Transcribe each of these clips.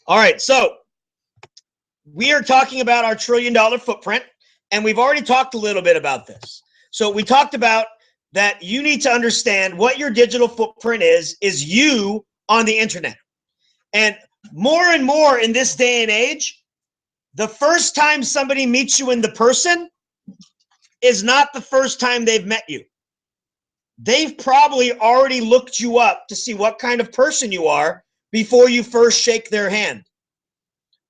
All right, so we are talking about our $1 trillion footprint, and we've already talked a little bit about this. So we talked about that you need to understand what your digital footprint is you on the internet. And more in this day and age, the first time somebody meets you in the person is not the first time they've met you. They've probably already looked you up to see what kind of person you are before you first shake their hand.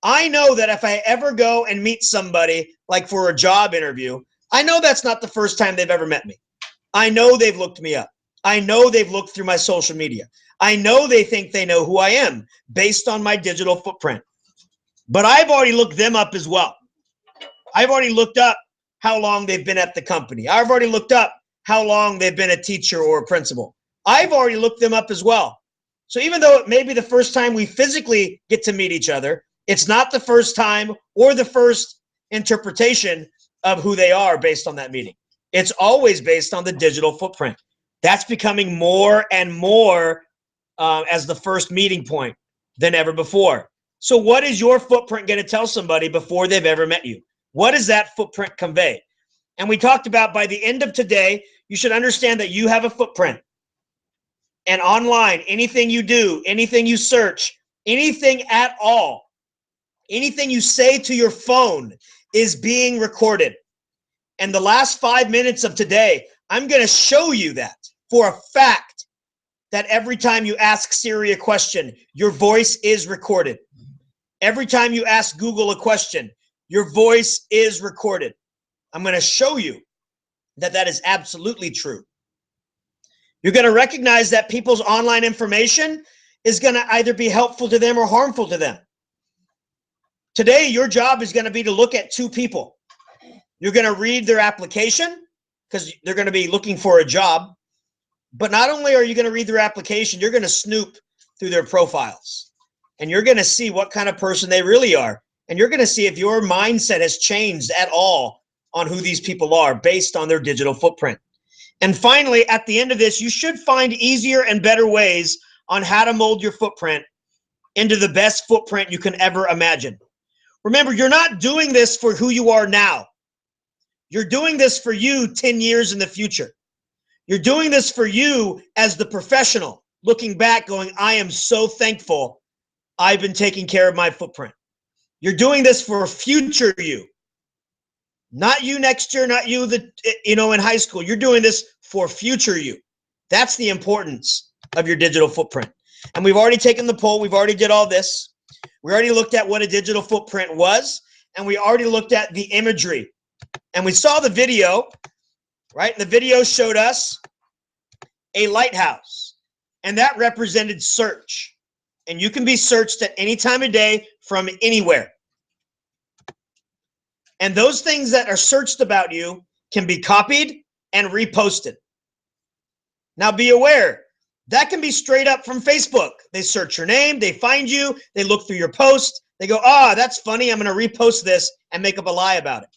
I know that if I ever go and meet somebody, like for a job interview, I know that's not the first time they've ever met me. I know they've looked me up. I know they've looked through my social media. I know they think they know who I am based on my digital footprint. But I've already looked them up as well. I've already looked up how long they've been at the company. I've already looked up how long they've been a teacher or a principal. I've already looked them up as well. So even though it may be the first time we physically get to meet each other, it's not the first time or the first interpretation of who they are based on that meeting. It's always based on the digital footprint. That's becoming more and more as the first meeting point than ever before. So what is your footprint going to tell somebody before they've ever met you? What does that footprint convey? And we talked about by the end of today, you should understand that you have a footprint. And online, anything you do, anything you search, anything at all, anything you say to your phone is being recorded. And the last 5 minutes of today, I'm going to show you that for a fact that every time you ask Siri a question, your voice is recorded. Every time you ask Google a question, your voice is recorded. I'm going to show you that that is absolutely true. You're going to recognize that people's online information is going to either be helpful to them or harmful to them. Today, your job is going to be to look at two people. You're going to read their application because they're going to be looking for a job. But not only are you going to read their application, you're going to snoop through their profiles. And you're going to see what kind of person they really are. And you're going to see if your mindset has changed at all on who these people are based on their digital footprint. And finally, at the end of this, you should find easier and better ways on how to mold your footprint into the best footprint you can ever imagine. Remember, you're not doing this for who you are now. You're doing this for you 10 years in the future. You're doing this for you as the professional, looking back going, I am so thankful I've been taking care of my footprint. You're doing this for future you. Not you next year, not you in high school. You're doing this for future you. That's the importance of your digital footprint. And we've already taken the poll. We've already did all this. We already looked at what a digital footprint was, and we already looked at the imagery. And we saw the video, right? The video showed us a lighthouse, and that represented search. And you can be searched at any time of day from anywhere. And those things that are searched about you can be copied and reposted. Now be aware, that can be straight up from Facebook. They search your name, they find you, they look through your post, they go, that's funny, I'm going to repost this and make up a lie about it.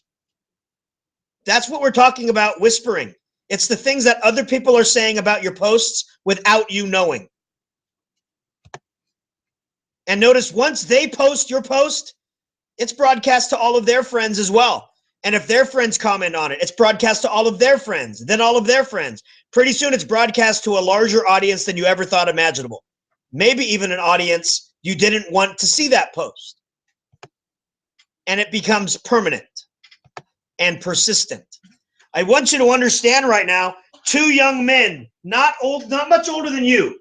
That's what we're talking about whispering. It's the things that other people are saying about your posts without you knowing. And notice once they post your post, it's broadcast to all of their friends as well. And if their friends comment on it, it's broadcast to all of their friends, then all of their friends. Pretty soon it's broadcast to a larger audience than you ever thought imaginable. Maybe even an audience you didn't want to see that post. And it becomes permanent and persistent. I want you to understand right now, two young men, not much older than you,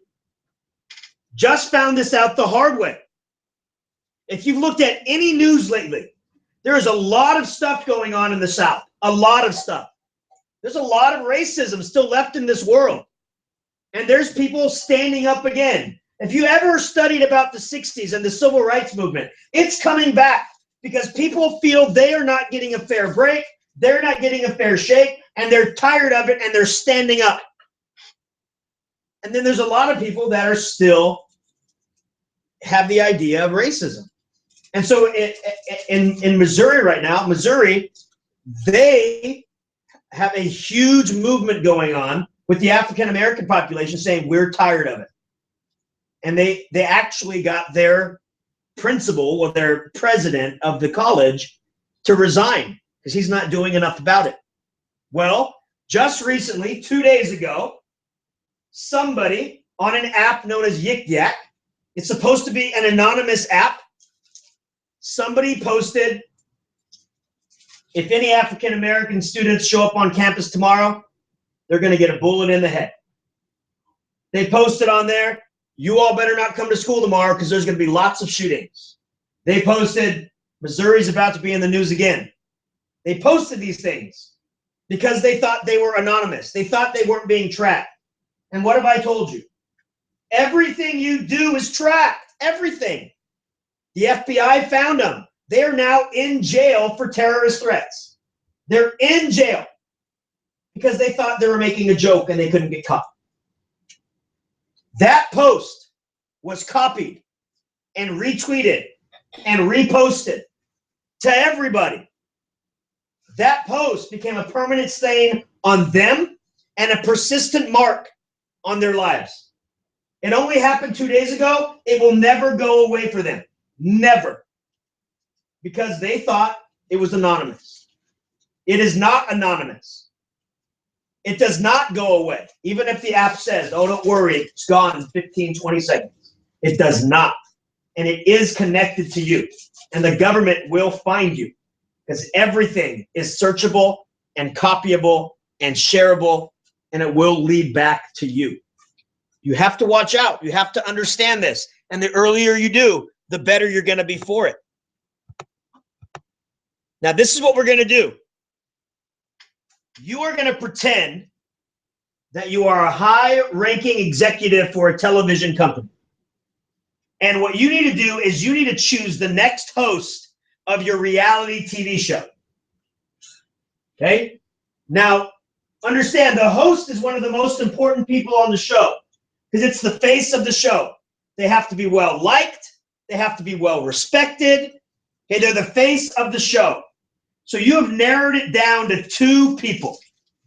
just found this out the hard way. If you've looked at any news lately, there is a lot of stuff going on in the South. A lot of stuff. There's a lot of racism still left in this world. And there's people standing up again. If you ever studied about the 60s and the civil rights movement, it's coming back because people feel they are not getting a fair break, they're not getting a fair shake, and they're tired of it and they're standing up. And then there's a lot of people that are still have the idea of racism. And so in Missouri right now, they have a huge movement going on with the African-American population saying we're tired of it. And they actually got their principal or their president of the college to resign because he's not doing enough about it. Well, just recently, 2 days ago, somebody on an app known as Yik Yak, it's supposed to be an anonymous app, somebody posted, if any African American students show up on campus tomorrow, they're going to get a bullet in the head. They posted on there, you all better not come to school tomorrow because there's going to be lots of shootings. They posted, Missouri's about to be in the news again. They posted these things because they thought they were anonymous. They thought they weren't being tracked. And what have I told you? Everything you do is tracked. Everything. The FBI found them. They are now in jail for terrorist threats. They're in jail because they thought they were making a joke and they couldn't get caught. That post was copied and retweeted and reposted to everybody. That post became a permanent stain on them and a persistent mark on their lives. It only happened 2 days ago. It will never go away for them. Never. Because they thought it was anonymous. It is not anonymous. It does not go away. Even if the app says, oh, don't worry, it's gone in 15, 20 seconds. It does not. And it is connected to you. And the government will find you because everything is searchable and copyable and shareable, and it will lead back to you. You have to watch out. You have to understand this. And the earlier you do, the better you're going to be for it. Now, this is what we're going to do. You are going to pretend that you are a high-ranking executive for a television company. And what you need to do is you need to choose the next host of your reality TV show. Okay? Now, understand the host is one of the most important people on the show because it's the face of the show. They have to be well liked. They have to be well respected. Okay, they're the face of the show. So you have narrowed it down to 2 people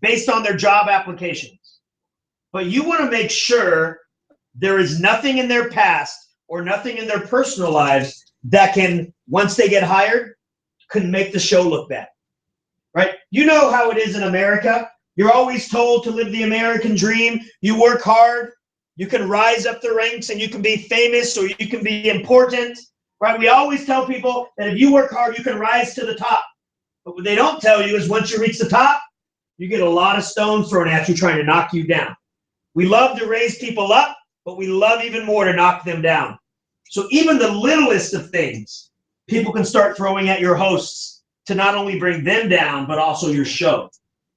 based on their job applications. But you want to make sure there is nothing in their past or nothing in their personal lives that can, once they get hired, can make the show look bad. Right? You know how it is in America. You're always told to live the American dream. You work hard. You can rise up the ranks and you can be famous or you can be important. Right? We always tell people that if you work hard, you can rise to the top. But what they don't tell you is once you reach the top, you get a lot of stones thrown at you trying to knock you down. We love to raise people up, but we love even more to knock them down. So even the littlest of things, people can start throwing at your hosts to not only bring them down, but also your show.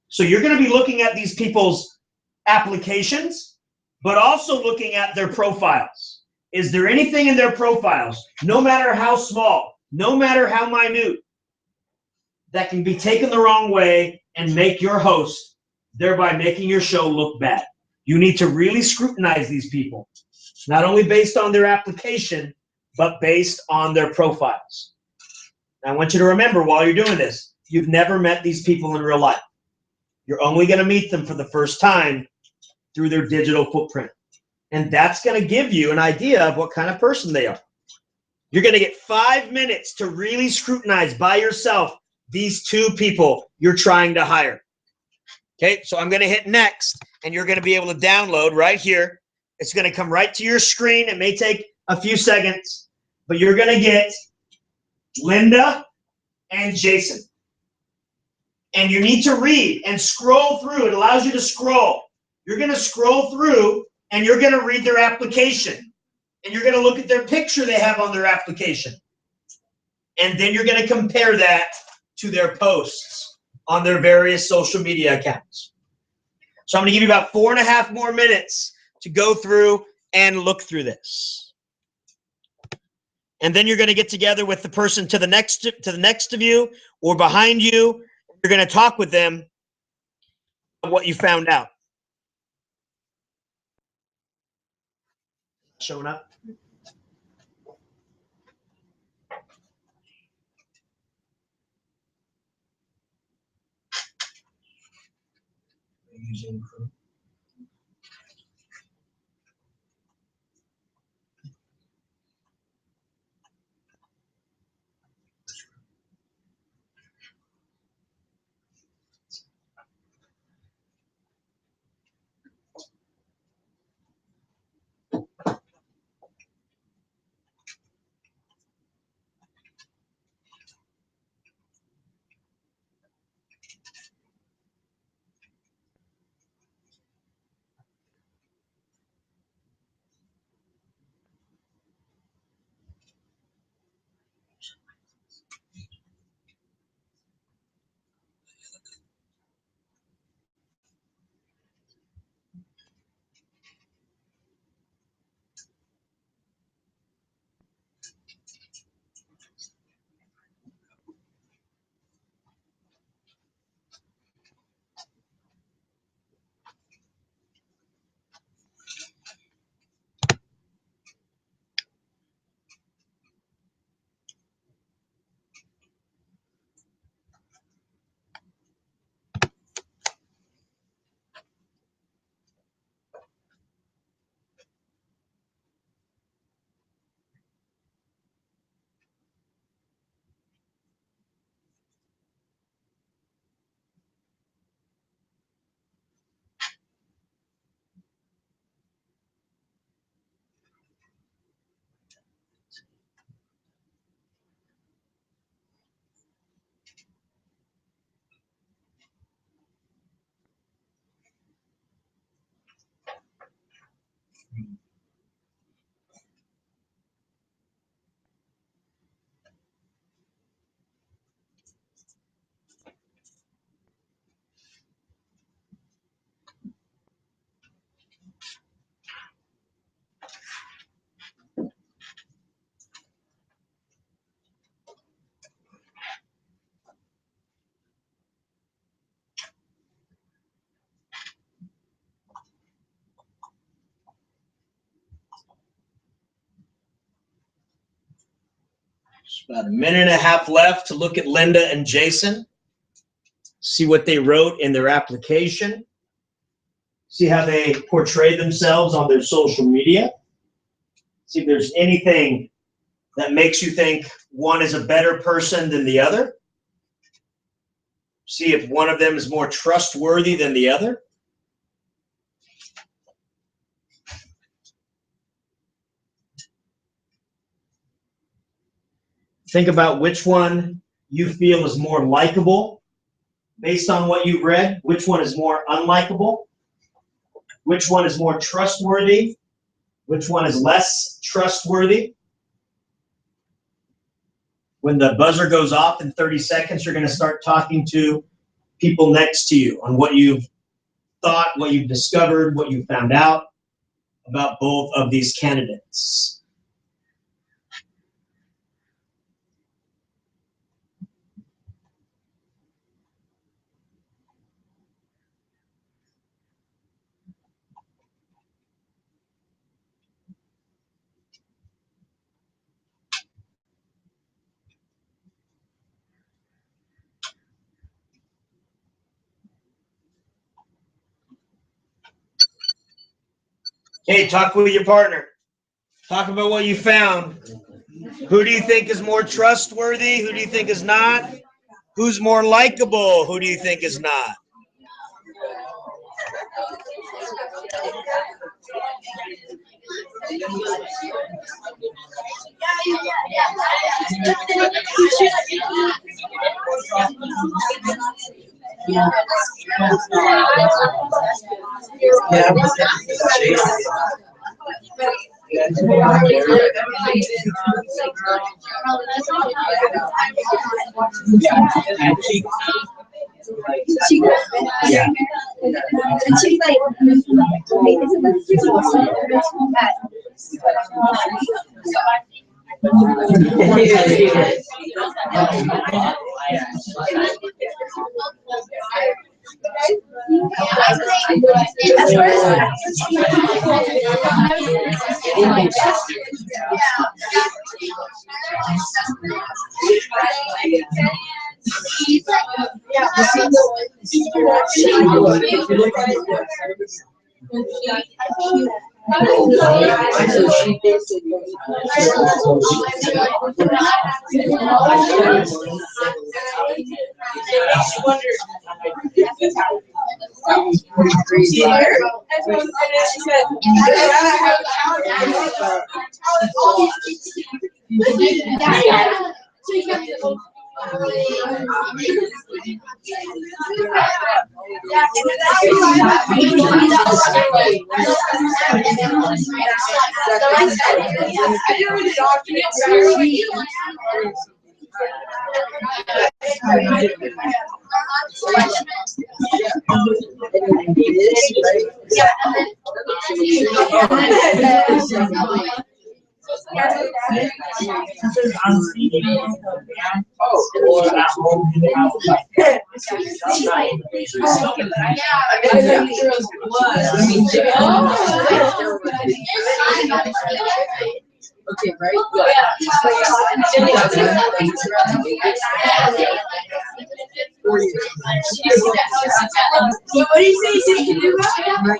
So you're going to be looking at these people's applications, but also looking at their profiles. Is there anything in their profiles, no matter how small, no matter how minute, that can be taken the wrong way and make your host, thereby making your show look bad? You need to really scrutinize these people, not only based on their application, but based on their profiles. Now, I want you to remember while you're doing this, you've never met these people in real life. You're only going to meet them for the first time through their digital footprint. And that's going to give you an idea of what kind of person they are. You're going to get 5 minutes to really scrutinize by yourself these 2 people you're trying to hire. Okay, so I'm going to hit next, and you're going to be able to download right here. It's going to come right to your screen. It may take a few seconds, but you're going to get Linda and Jason. And you need to read and scroll through. It allows you to scroll. You're going to scroll through, and you're going to read their application. And you're going to look at their picture they have on their application. And then you're going to compare that to their posts on their various social media accounts. So I'm going to give you about 4.5 more minutes to go through and look through this. And then you're going to get together with the person to the next of you or behind you. You're going to talk with them about what you found out. Showing up? About a minute and a half left to look at Linda and Jason. See what they wrote in their application. See how they portray themselves on their social media. See if there's anything that makes you think one is a better person than the other. See if one of them is more trustworthy than the other. Think about which one you feel is more likable based on what you've read. Which one is more unlikable? Which one is more trustworthy? Which one is less trustworthy? When the buzzer goes off in 30 seconds, you're going to start talking to people next to you on what you've thought, what you've discovered, what you found out about both of these candidates. Okay, talk with your partner. Talk about what you found. Who do you think is more trustworthy? Who do you think is not? Who's more likable? Who do you think is not? Okay, right? What do you say you can do that?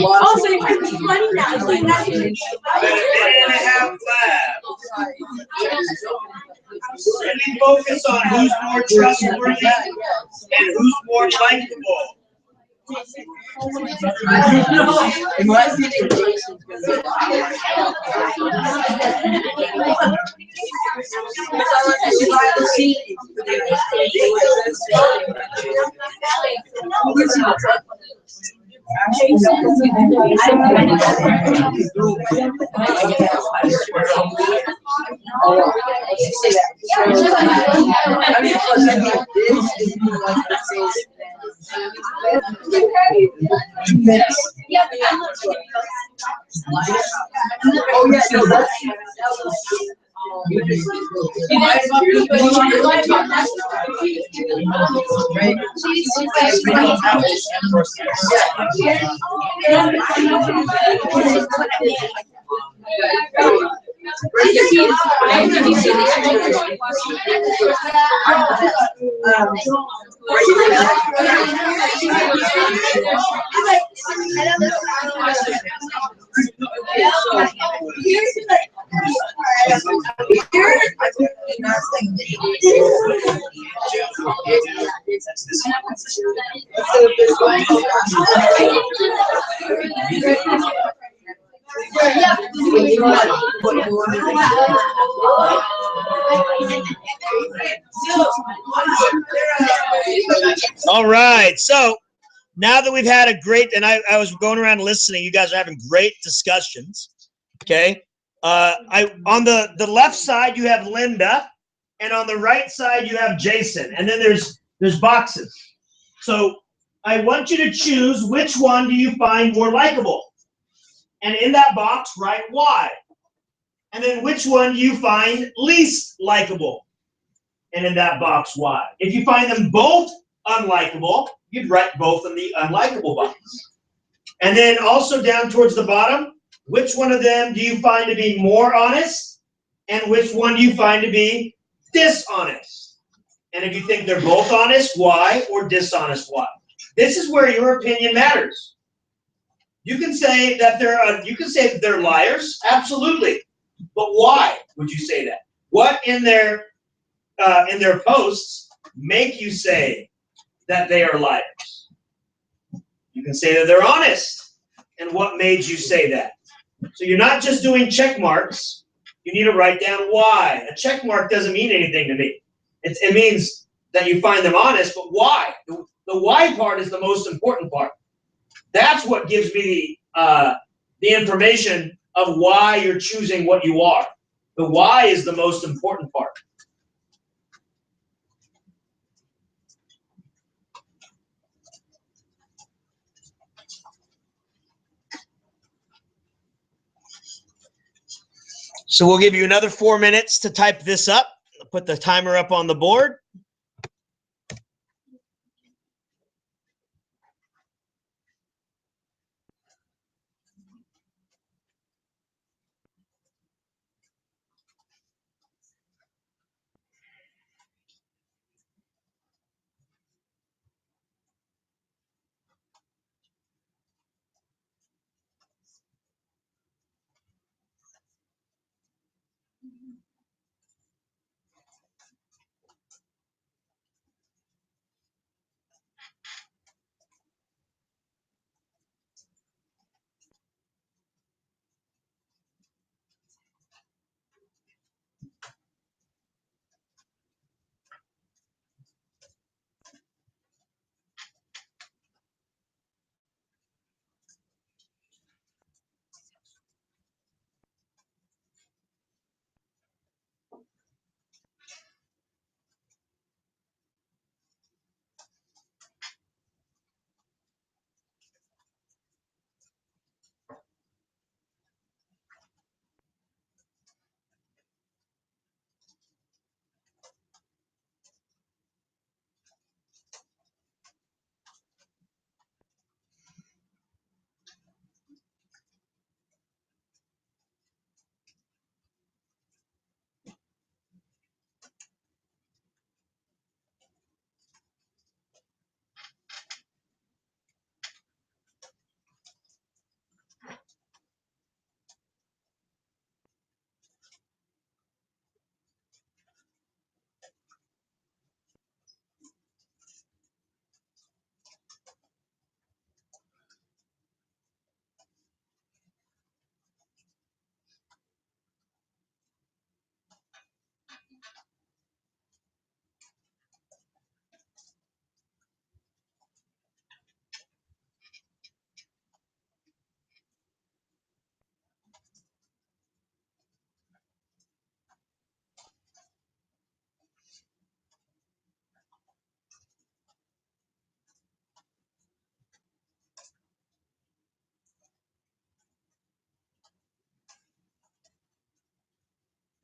Also, you can be funny now. So you're not even. Really focus on who's more trustworthy and who's more likable. In my opinion, Jason's going to All right. So now that we've had a great, and I was going around listening, you guys are having great discussions. Okay. On the left side, you have Linda, and on the right side, you have Jason. And then there's boxes. So I want you to choose which one do you find more likable. And in that box, write why. And then which one do you find least likable? And in that box, why. If you find them both unlikable, you'd write both in the unlikable box. And then also down towards the bottom, which one of them do you find to be more honest? And which one do you find to be dishonest? And if you think they're both honest, why? Or dishonest, why? This is where your opinion matters. You can say that they're liars, absolutely. But why would you say that? What in their posts make you say that they are liars? You can say that they're honest. And what made you say that? So you're not just doing check marks. You need to write down why. A check mark doesn't mean anything to me. It means that you find them honest, but why? The why part is the most important part. That's what gives me the information of why you're choosing what you are. The why is the most important part. So we'll give you another 4 minutes to type this up. I'll put the timer up on the board.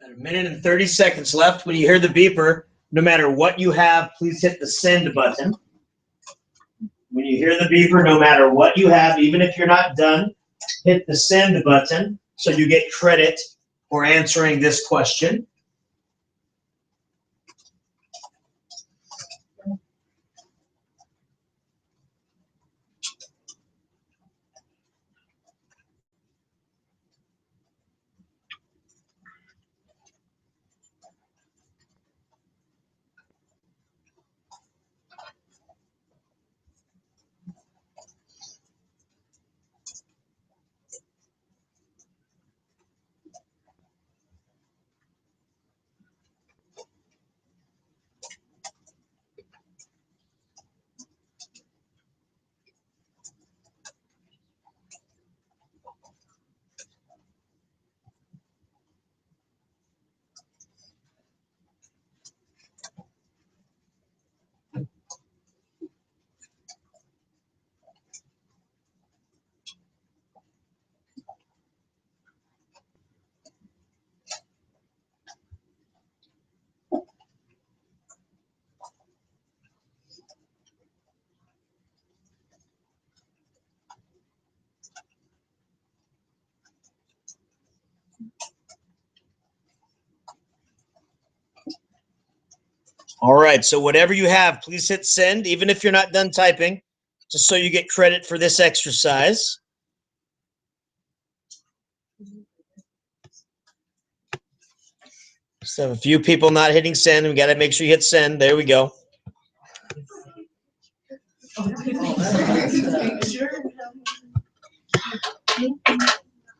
About 1:30 left. When you hear the beeper, no matter what you have, please hit the send button. When you hear the beeper, no matter what you have, even if you're not done, hit the send button so you get credit for answering this question. All right, so whatever you have, please hit send, even if you're not done typing, just so you get credit for this exercise. So a few people not hitting send. We got to make sure you hit send. There we go.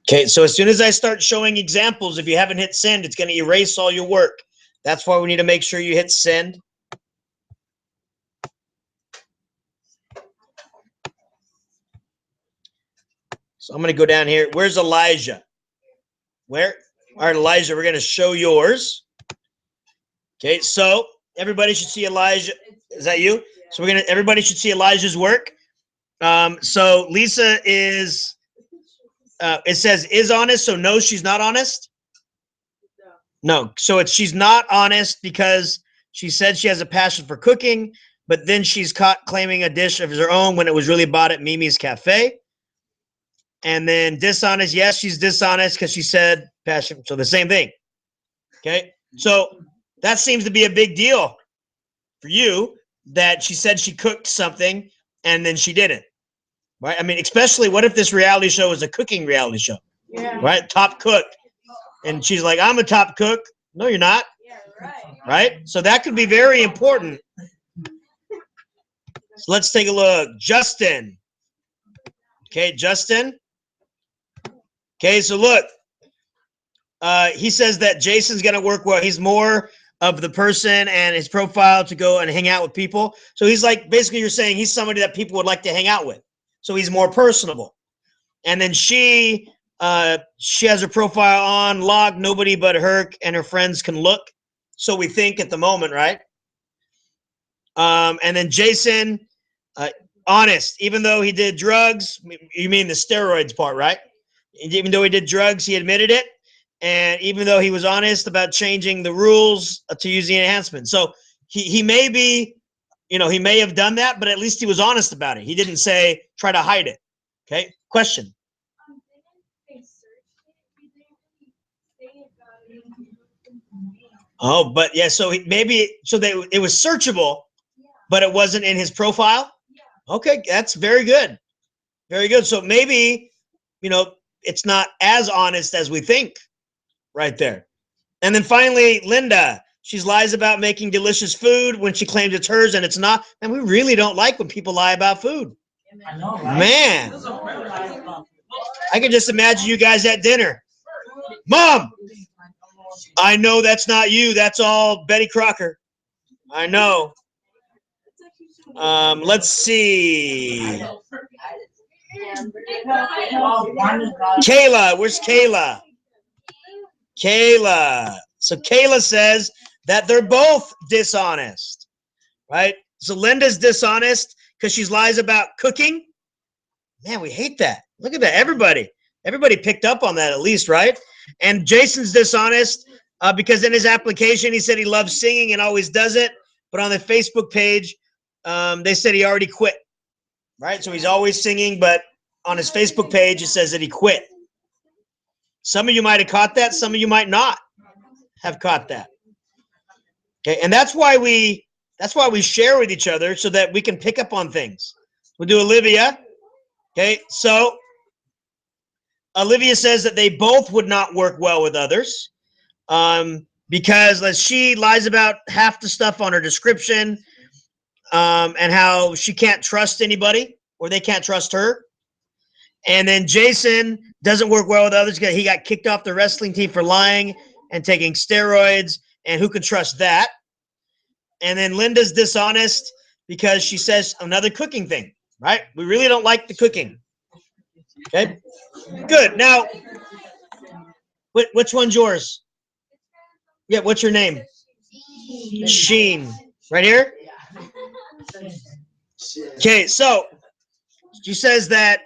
Okay, so as soon as I start showing examples, if you haven't hit send, it's going to erase all your work. That's why we need to make sure you hit send. So I'm going to go down here. Where's Elijah? Where? All right, Elijah, we're going to show yours. Okay, so everybody should see Elijah. Is that you? So everybody should see Elijah's work. So Lisa is, it says is honest, so no, she's not honest. No, so she's not honest because she said she has a passion for cooking, but then she's caught claiming a dish of her own when it was really bought at Mimi's Cafe. And then dishonest, yes, she's dishonest because she said passion. So the same thing. Okay, so that seems to be a big deal for you that she said she cooked something and then she didn't. Right? I mean, especially what if this reality show is a cooking reality show? Yeah. Right? Top cook. And she's like, I'm a top cook. No, you're not. Yeah, right. Right? So that could be very important. So let's take a look. Justin. Okay, Justin. Okay, so look. He says that Jason's going to work well. He's more of the person and his profile to go and hang out with people. So he's like, basically you're saying he's somebody that people would like to hang out with. So he's more personable. And then she has her profile on, logged, nobody but her and her friends can look. So we think at the moment, right? And then Jason, honest, even though he did drugs, you mean the steroids part, right? Even though he did drugs, he admitted it. And even though he was honest about changing the rules to use the enhancement. So he may be, he may have done that, but at least he was honest about it. He didn't say, try to hide it. Okay, question. Oh, but yeah, so it was searchable, but it wasn't in his profile. Okay, that's very good. Very good. So maybe, it's not as honest as we think right there. And then finally, Linda, she lies about making delicious food when she claims it's hers and it's not. And we really don't like when people lie about food. I know, right? Man, I can just imagine you guys at dinner. Mom, I know that's not you. That's all Betty Crocker. I know. Let's see. Kayla, where's Kayla? Kayla. So Kayla says that they're both dishonest, right? So Linda's dishonest because she lies about cooking. Man, we hate that. Look at that. Everybody picked up on that at least, right? And Jason's dishonest because in his application, he said he loves singing and always does it. But on the Facebook page, they said he already quit, right? So he's always singing, but on his Facebook page, it says that he quit. Some of you might have caught that. Some of you might not have caught that. Okay, and that's why we share with each other so that we can pick up on things. We'll do Olivia. Okay, so Olivia says that they both would not work well with others because she lies about half the stuff on her description and how she can't trust anybody or they can't trust her. And then Jason doesn't work well with others because he got kicked off the wrestling team for lying and taking steroids, and who can trust that? And then Linda's dishonest because she says another cooking thing, right? We really don't like the cooking. Okay, good. Now, which one's yours? Yeah, what's your name? Sheen. Right here? Okay, so she says that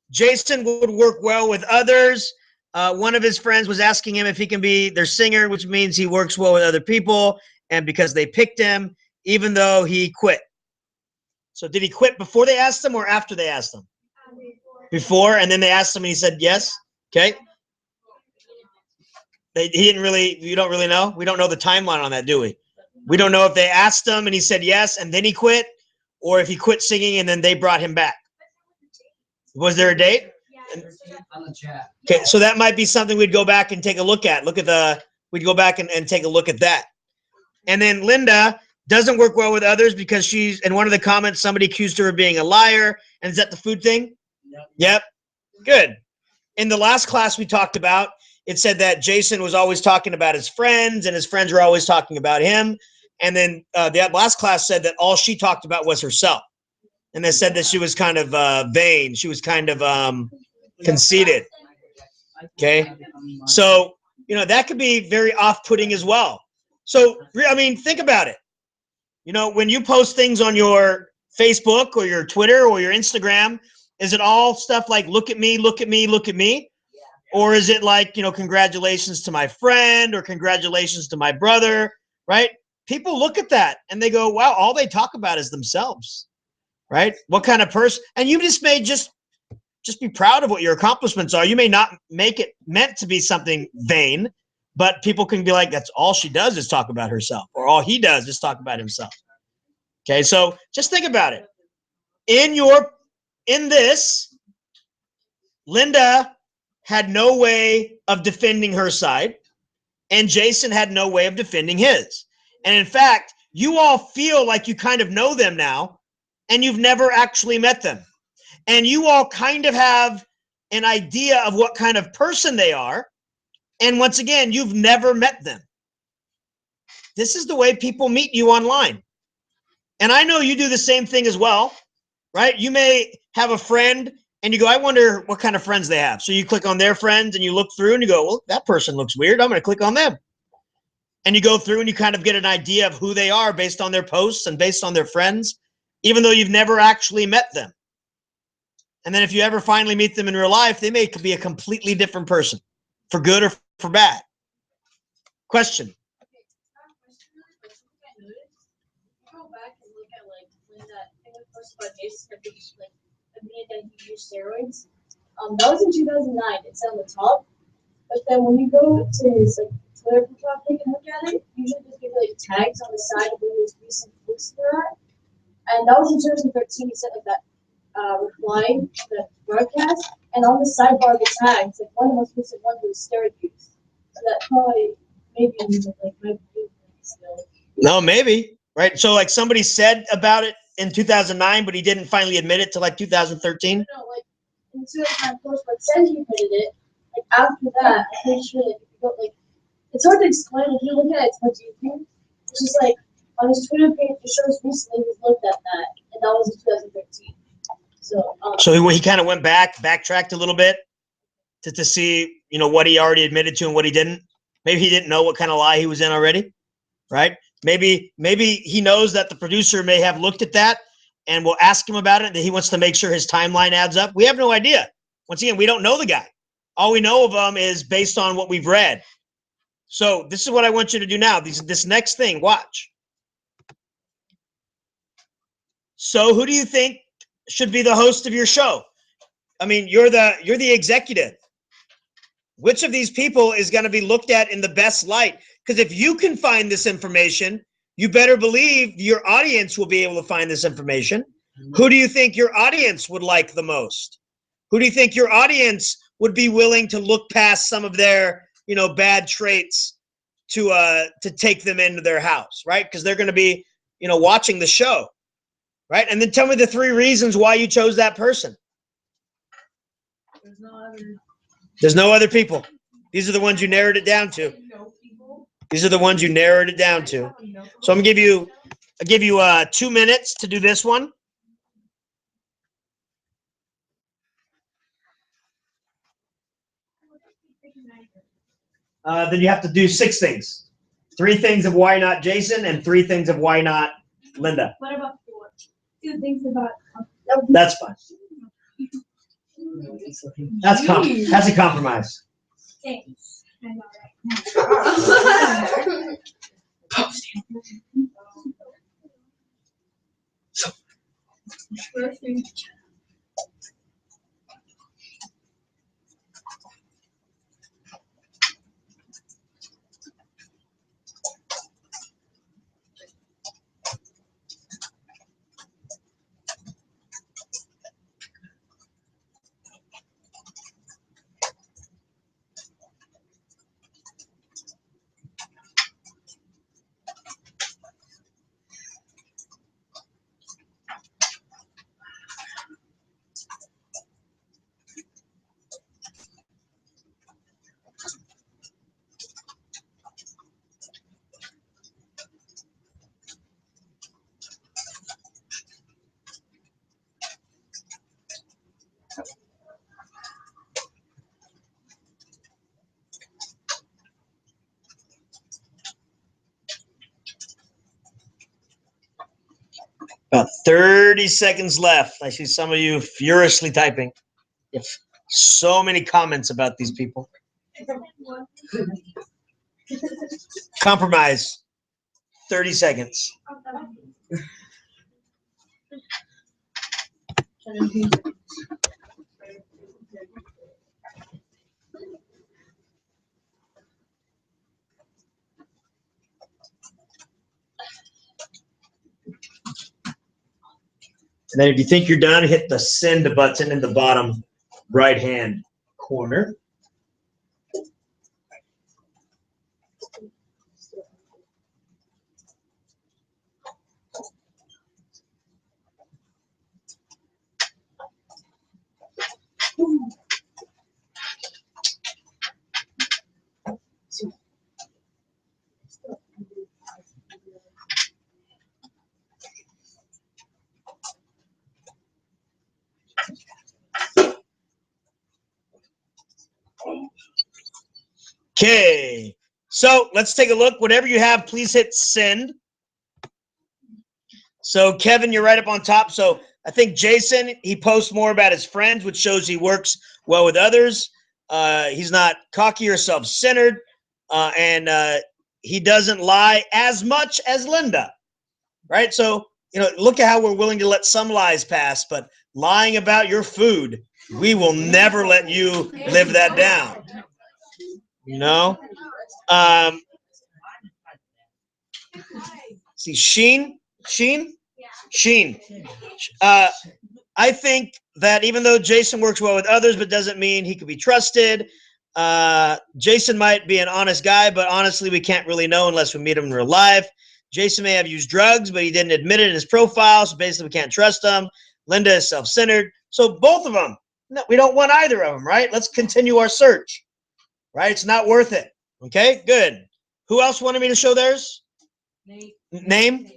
Jason would work well with others. One of his friends was asking him if he can be their singer, which means he works well with other people, and because they picked him, even though he quit. So did he quit before they asked him or after they asked him? Before, and then they asked him and he said yes? Okay. He didn't really, you don't really know? We don't know the timeline on that, do we? We don't know if they asked him and he said yes and then he quit, or if he quit singing and then they brought him back. Was there a date? On the chat. Okay, so that might be something we'd go back and take a look at. We'd go back and take a look at that. And then Linda doesn't work well with others because she's, in one of the comments, somebody accused her of being a liar. And is that the food thing? Yep. Good. In the last class we talked about, it said that Jason was always talking about his friends and his friends were always talking about him. And then the last class said that all she talked about was herself. And they said that she was kind of vain. She was kind of conceited. Okay. So, that could be very off-putting as well. So, I mean, think about it. When you post things on your Facebook or your Twitter or your Instagram, is it all stuff like, look at me, look at me, look at me? Or is it like, congratulations to my friend or congratulations to my brother, right? People look at that and they go, wow, all they talk about is themselves, right? What kind of person? And you just may just be proud of what your accomplishments are. You may not make it meant to be something vain, but people can be like, that's all she does is talk about herself, or all he does is talk about himself. Okay, so just think about it. In this, Linda had no way of defending her side, and Jason had no way of defending his. And in fact, you all feel like you kind of know them now, and you've never actually met them. And you all kind of have an idea of what kind of person they are. And once again, you've never met them. This is the way people meet you online. And I know you do the same thing as well, right? You may have a friend and you go, I wonder what kind of friends they have. So you click on their friends and you look through and you go, well, that person looks weird. I'm going to click on them. And you go through and you kind of get an idea of who they are based on their posts and based on their friends, even though you've never actually met them. And then if you ever finally meet them in real life, they may be a completely different person, for good or for bad. Question. Go back and look at when that thing was posted about Jason, admitted that he used steroids. That was in 2009. It's on the top, but then when you go to his Twitter profile page and look at it, usually just give tags on the side of where his recent posts were at. And that was in 2013. He said that reply the broadcast, and on the sidebar of the tags, one of the most recent ones was steroid use. So that probably maybe might be still. No, maybe. Right. So somebody said about it in 2009, but he didn't finally admit it till 2013. No, in 2009 post, but said he admitted it. After that, I'm pretty sure if you go it's hard to explain. If you look at it, it's much easier. It's just on his Twitter page, it shows recently he's looked at that, and that was in 2013. So he kind of went backtracked a little bit to see, what he already admitted to and what he didn't. Maybe he didn't know what kind of lie he was in already, right? Maybe he knows that the producer may have looked at that and will ask him about it, that he wants to make sure his timeline adds up. We have no idea. Once again, we don't know the guy. All we know of him is based on what we've read. So this is what I want you to do now. This next thing, watch. So who do you think should be the host of your show? I mean, you're the executive. Which of these people is going to be looked at in the best light? Because if you can find this information, you better believe your audience will be able to find this information. Who do you think your audience would like the most? Who do you think your audience would be willing to look past some of their, bad traits to take them into their house, right? Because they're going to be, watching the show, right? And then tell me the 3 reasons why you chose that person. There's no other people. These are the ones you narrowed it down to. These are the ones you narrowed it down to. So I'll give you 2 minutes to do this one. Then you have to do 6 things. 3 things of why not Jason and 3 things of why not Linda. What about 4? 2 things about. That's fine. That's a compromise. Thanks. About 30 seconds left. I see some of you furiously typing. You have so many comments about these people. Compromise. 30 seconds. And then if you think you're done, hit the send button in the bottom right-hand corner. Okay, so let's take a look. Whatever you have, please hit send. So Kevin, you're right up on top. So I think Jason, he posts more about his friends, which shows he works well with others. He's not cocky or self-centered, and he doesn't lie as much as Linda, right? So, look at how we're willing to let some lies pass, but lying about your food, we will never let you live that down. See, Sheen. I think that even though Jason works well with others, but doesn't mean he could be trusted. Jason might be an honest guy, but honestly, we can't really know unless we meet him in real life. Jason may have used drugs, but he didn't admit it in his profile, so basically we can't trust him. Linda is self-centered. So both of them, no, we don't want either of them, right? Let's continue our search, right? It's not worth it. Okay, good. Who else wanted me to show theirs? Name?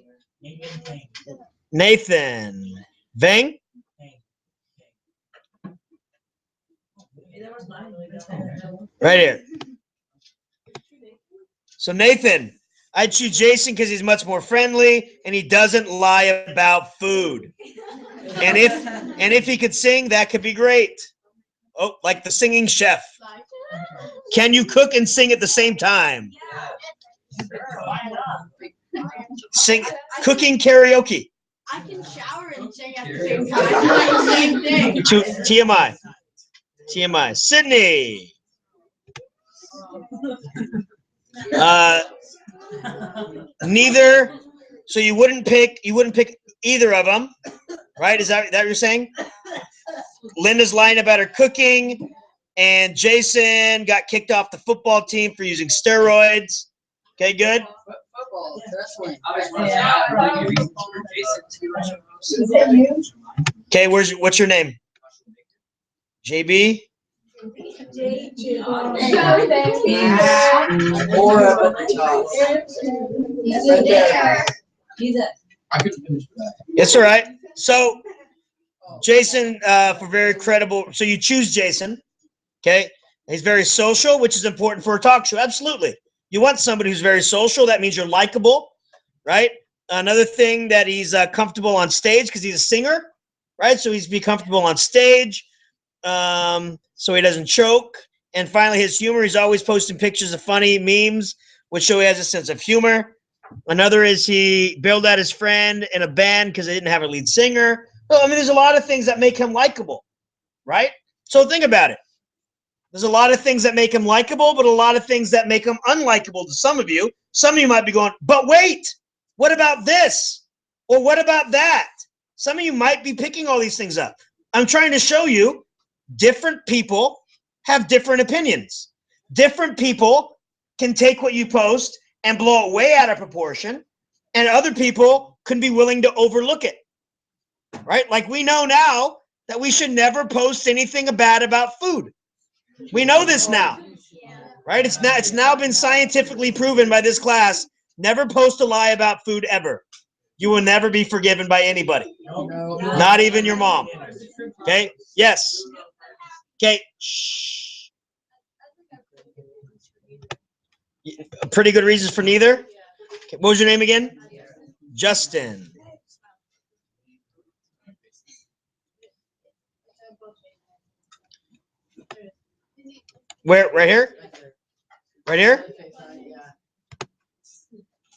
Nathan. Vang? Right here. So Nathan, I'd choose Jason because he's much more friendly and he doesn't lie about food. And if he could sing, that could be great. Oh, like the singing chef. Can you cook and sing at the same time? Sing cooking karaoke. I can shower and sing at the same time. Same thing. TMI. TMI. Sydney. Neither. So you wouldn't pick either of them, right? Is that what you're saying? Linda's lying about her cooking, and Jason got kicked off the football team for using steroids. Okay, good. Football, wrestling. I Is that you? Okay, what's your name? JB? It's all right. So, Jason, for very credible. So you choose Jason. Okay. He's very social, which is important for a talk show. Absolutely. You want somebody who's very social. That means you're likable, right? Another thing that he's comfortable on stage because he's a singer, right? So he's be comfortable on stage. So he doesn't choke. And finally, his humor. He's always posting pictures of funny memes, which show he has a sense of humor. Another is he bailed out his friend in a band because they didn't have a lead singer. Well, I mean, there's a lot of things that make him likable, right? So think about it. There's a lot of things that make him likable, but a lot of things that make him unlikable to some of you. Some of you might be going, but wait, what about this? Or what about that? Some of you might be picking all these things up. I'm trying to show you different people have different opinions. Different people can take what you post and blow it way out of proportion, and other people can be willing to overlook it, right? Like we know now that we should never post anything bad about food. We know this now, right? It's now been scientifically proven by this class. Never post a lie about food ever. You will never be forgiven by anybody, not even your mom. Okay? Yes. Okay. Shh. Pretty good reasons for neither. Okay. What was your name again? Justin. Where? Right here? Right here?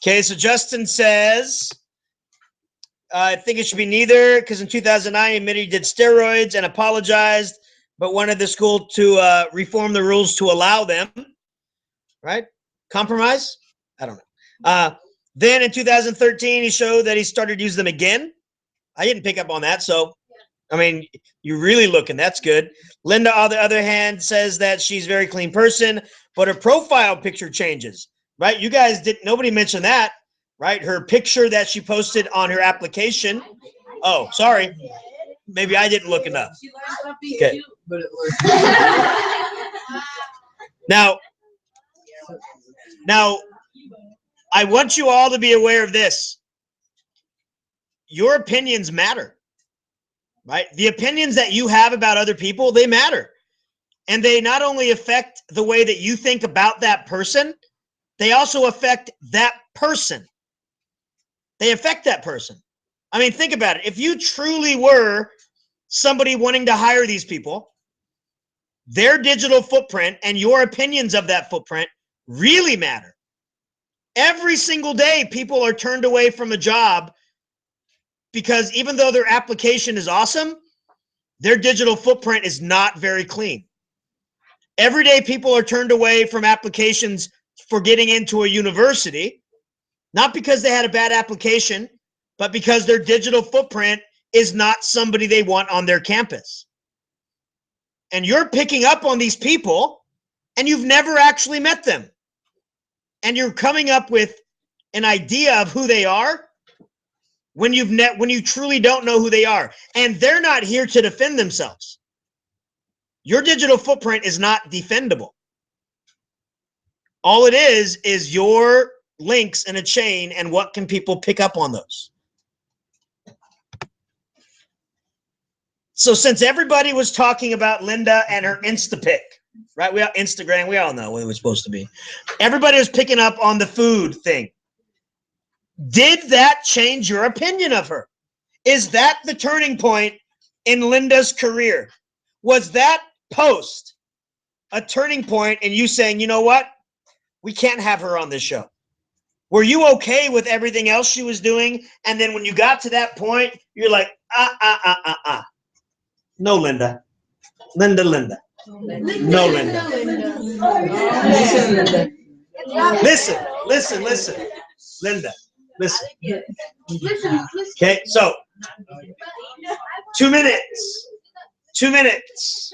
Okay, so Justin says, I think it should be neither because in 2009 he admitted he did steroids and apologized, but wanted the school to reform the rules to allow them. Right? Compromise? I don't know. Then in 2013 he showed that he started using them again. I didn't pick up on that, so I mean, you're really looking. That's good. Linda, on the other hand, says that she's a very clean person, but her profile picture changes, right? You guys didn't, nobody mentioned that, right? Her picture that she posted on her application. Oh, sorry. Maybe I didn't look enough. Okay. Now, I want you all to be aware of this. Your opinions matter. Right? The opinions that you have about other people, they matter. And they not only affect the way that you think about that person, they also affect that person. They affect that person. I mean, think about it. If you truly were somebody wanting to hire these people, their digital footprint and your opinions of that footprint really matter. Every single day, people are turned away from a job because even though their application is awesome, their digital footprint is not very clean. Every day, people are turned away from applications for getting into a university, not because they had a bad application, but because their digital footprint is not somebody they want on their campus. And you're picking up on these people, and you've never actually met them. And you're coming up with an idea of who they are when you truly don't know who they are, and they're not here to defend themselves. Your digital footprint is not defendable. All it is your links in a chain, and what can people pick up on those. So since everybody was talking about Linda and her Instapic, right? We all Instagram, we all know what it was supposed to be. Everybody was picking up on the food thing. Did that change your opinion of her? Is that the turning point in Linda's career? Was that post a turning point in you saying, you know what? We can't have her on this show. Were you okay with everything else she was doing? And then when you got to that point, you're like, no, Linda. Linda. No, Linda. Listen. Linda, listen. Okay, so 2 minutes. 2 minutes.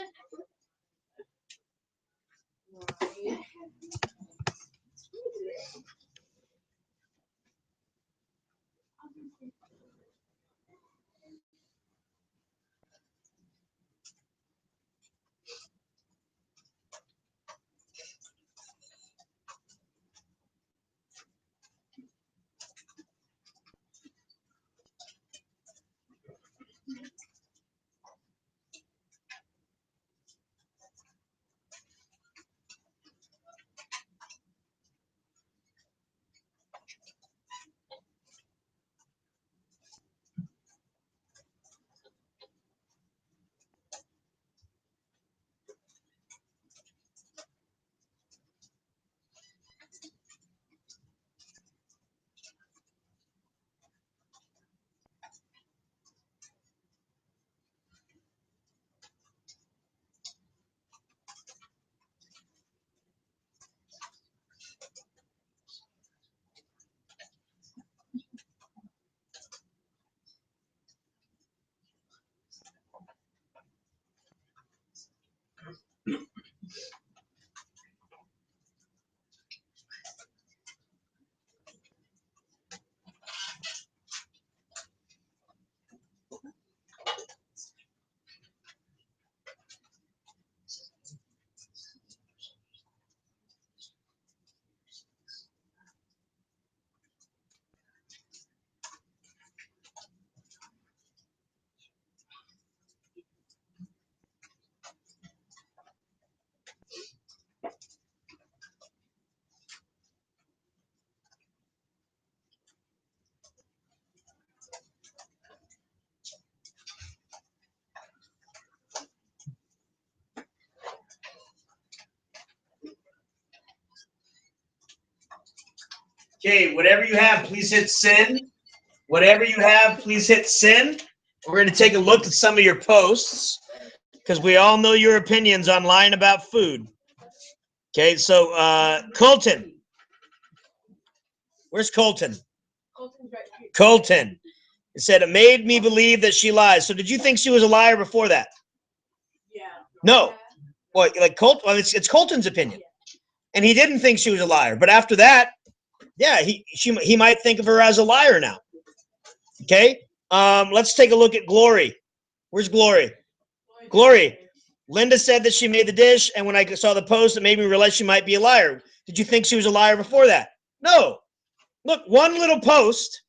Okay, whatever you have, please hit send. Whatever you have, please hit send. We're going to take a look at some of your posts because we all know your opinions online about food. Okay, so Colton. Where's Colton? Colton's right here. Colton. It said, it made me believe that she lies. So did you think she was a liar before that? Yeah. No. Well, like Colton, well, it's Colton's opinion. And he didn't think she was a liar. But after that, yeah, he might think of her as a liar now. Okay? Let's take a look at Glory. Where's Glory? Glory. Linda said that she made the dish, and when I saw the post, it made me realize she might be a liar. Did you think she was a liar before that? No. Look, one little post,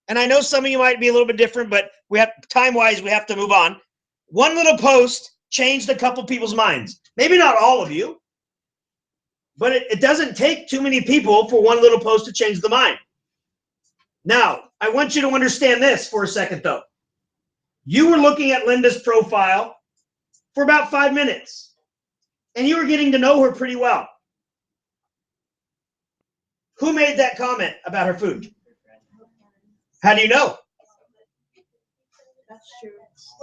and I know some of you might be a little bit different, but we have time-wise, we have to move on. One little post changed a couple people's minds. Maybe not all of you, but it doesn't take too many people for one little post to change the mind. Now, I want you to understand this for a second, though. You were looking at Linda's profile for about 5 minutes, and you were getting to know her pretty well. Who made that comment about her food? How do you know? That's true.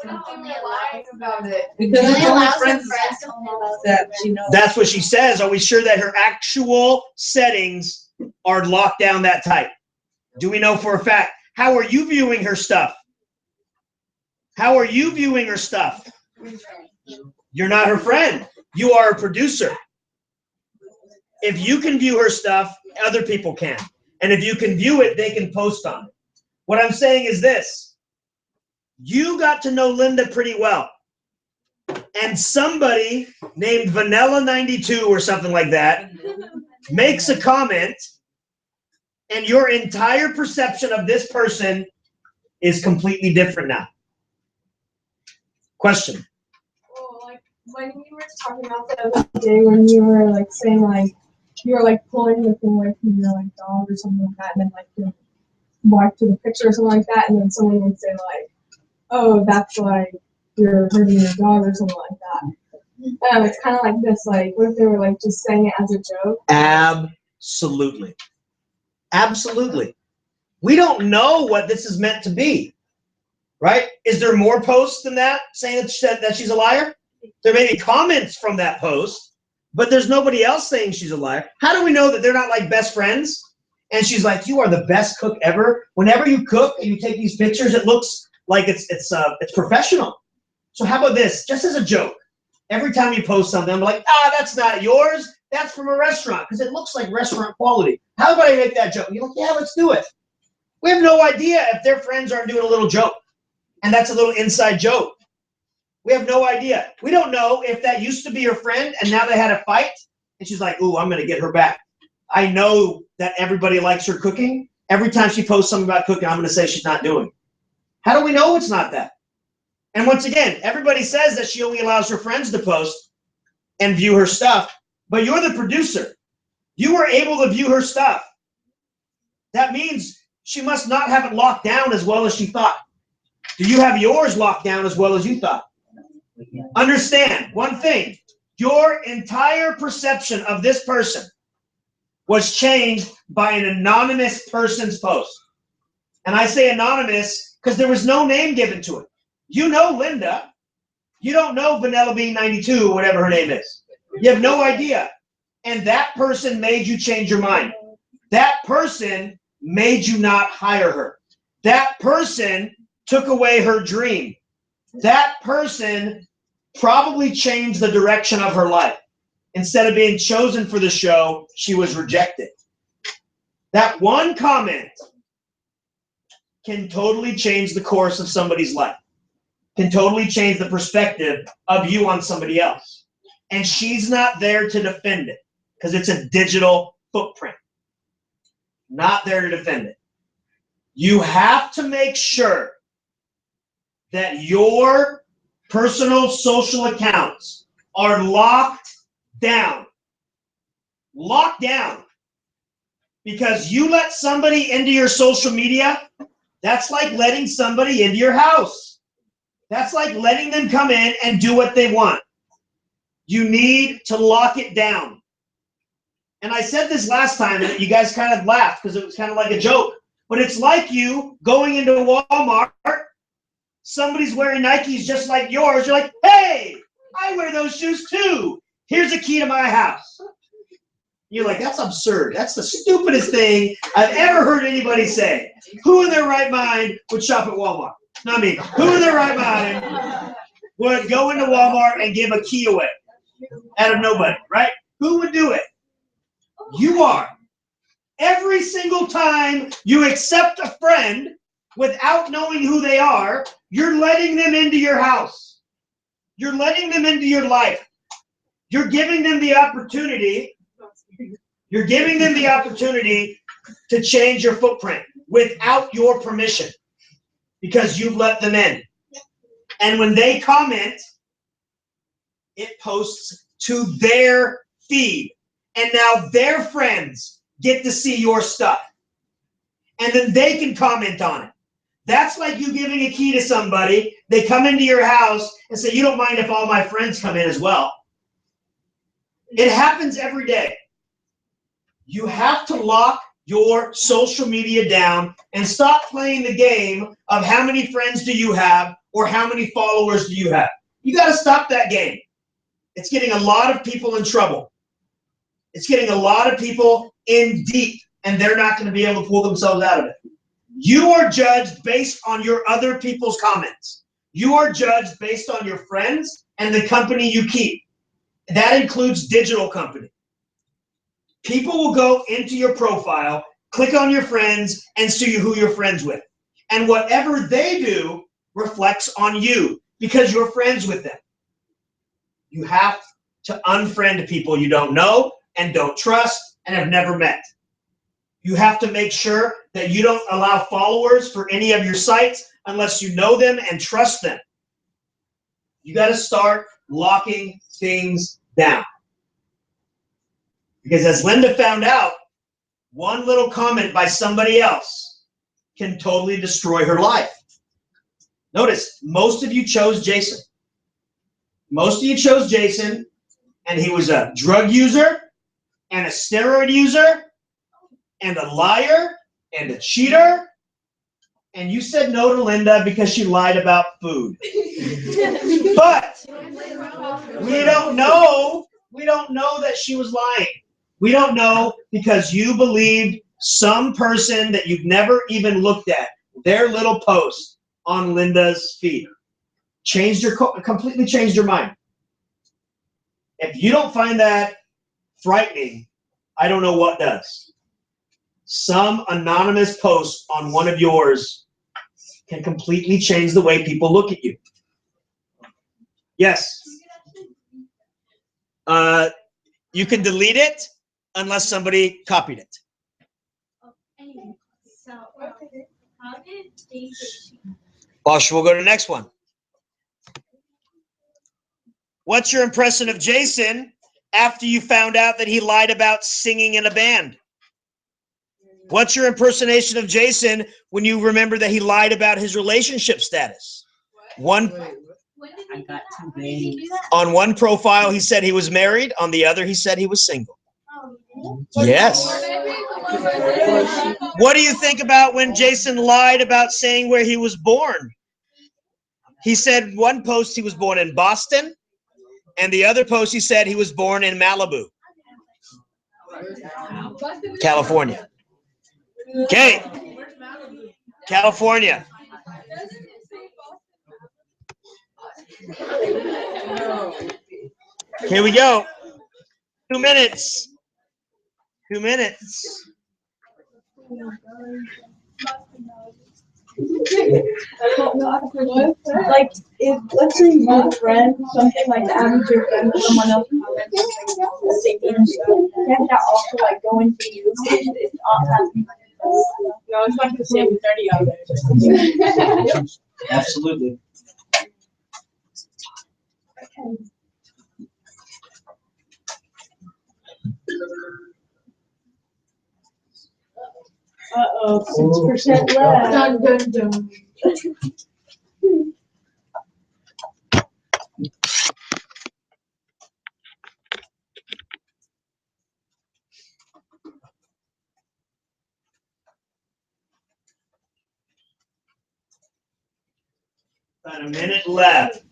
We're not only lying about it. Because Really it's allows only her friends friends to know about that it. she knows. That's what she says. Are we sure that her actual settings are locked down that tight? Do we know for a fact? How are you viewing her stuff? How are you viewing her stuff? You're not her friend. You are a producer. If you can view her stuff, other people can. And if you can view it, they can post on it. What I'm saying is this. You got to know Linda pretty well. And somebody named Vanilla92 or something like that makes a comment, and your entire perception of this person is completely different now. Question. Well, like when you were talking about the other day, when you were like saying like you were like pulling the thing away from your like dog or something like that, and then like you walk to the picture or something like that, and then someone would say like, "Oh, that's like you're hurting your dog" or something like that. It's kind of like this, like, what if they were, like, just saying it as a joke? Absolutely. Absolutely. We don't know what this is meant to be, right? Is there more posts than that saying that she's a liar? There may be comments from that post, but there's nobody else saying she's a liar. How do we know that they're not like best friends? And she's like, you are the best cook ever. Whenever you cook and you take these pictures, it looks like it's professional. So how about this? Just as a joke, every time you post something, I'm like, that's not yours. That's from a restaurant because it looks like restaurant quality. How about I make that joke? And you're like, yeah, let's do it. We have no idea if their friends aren't doing a little joke. And that's a little inside joke. We have no idea. We don't know if that used to be her friend and now they had a fight. And she's like, ooh, I'm going to get her back. I know that everybody likes her cooking. Every time she posts something about cooking, I'm going to say she's not doing it. How do we know it's not that? And once again, everybody says that she only allows her friends to post and view her stuff. But you're the producer. You were able to view her stuff. That means she must not have it locked down as well as she thought. Do you have yours locked down as well as you thought? Understand one thing. Your entire perception of this person was changed by an anonymous person's post. And I say anonymous because there was no name given to it. You know Linda. You don't know Vanilla Bean 92 or whatever her name is. You have no idea. And that person made you change your mind. That person made you not hire her. That person took away her dream. That person probably changed the direction of her life. Instead of being chosen for the show, she was rejected. That one comment can totally change the course of somebody's life, can totally change the perspective of you on somebody else. And she's not there to defend it because it's a digital footprint. Not there to defend it. You have to make sure that your personal social accounts are locked down. Locked down. Because you let somebody into your social media, that's like letting somebody into your house. That's like letting them come in and do what they want. You need to lock it down. And I said this last time, and you guys kind of laughed because it was kind of like a joke. But it's like you going into Walmart, somebody's wearing Nikes just like yours. You're like, hey, I wear those shoes too. Here's a key to my house. You're like, that's absurd. That's the stupidest thing I've ever heard anybody say. Who in their right mind would shop at Walmart? Not me. Who in their right mind would go into Walmart and give a key away out of nobody, right? Who would do it? You are. Every single time you accept a friend without knowing who they are, you're letting them into your house. You're letting them into your life. You're giving them the opportunity. You're giving them the opportunity to change your footprint without your permission because you've let them in. And when they comment, it posts to their feed. And now their friends get to see your stuff. And then they can comment on it. That's like you giving a key to somebody. They come into your house and say, you don't mind if all my friends come in as well. It happens every day. You have to lock your social media down and stop playing the game of how many friends do you have or how many followers do you have. You got to stop that game. It's getting a lot of people in trouble. It's getting a lot of people in deep, and they're not going to be able to pull themselves out of it. You are judged based on your other people's comments. You are judged based on your friends and the company you keep. That includes digital company. People will go into your profile, click on your friends, and see who you're friends with. And whatever they do reflects on you because you're friends with them. You have to unfriend people you don't know and don't trust and have never met. You have to make sure that you don't allow followers for any of your sites unless you know them and trust them. You got to start locking things down. Because as Linda found out, one little comment by somebody else can totally destroy her life. Notice, most of you chose Jason. Most of you chose Jason, and he was a drug user and a steroid user and a liar and a cheater. And you said no to Linda because she lied about food. But we don't know that she was lying. We don't know because you believed some person that you've never even looked at, their little post on Linda's feed. Completely changed your mind. If you don't find that frightening, I don't know what does. Some anonymous post on one of yours can completely change the way people look at you. Yes. You can delete it unless somebody copied it. So, how did Jason? We'll go to the next one. What's your impression of Jason after you found out that he lied about singing in a band? What's your impersonation of Jason when you remember that he lied about his relationship status? On one profile, he said he was married. On the other, he said he was single. Yes. What do you think about when Jason lied about saying where he was born? He said one post he was born in Boston, and the other post he said he was born in Malibu, California. Okay. California. Here we go. 2 minutes. 2 minutes. Like, if, let's say your friend, something like that, happens to your friend or someone else comments the same thing, can't that also like go into you if it's not happening? No, it's not the same with 30 others. Absolutely. Uh-oh, 6% left. Dun, dun, dun. About a minute left.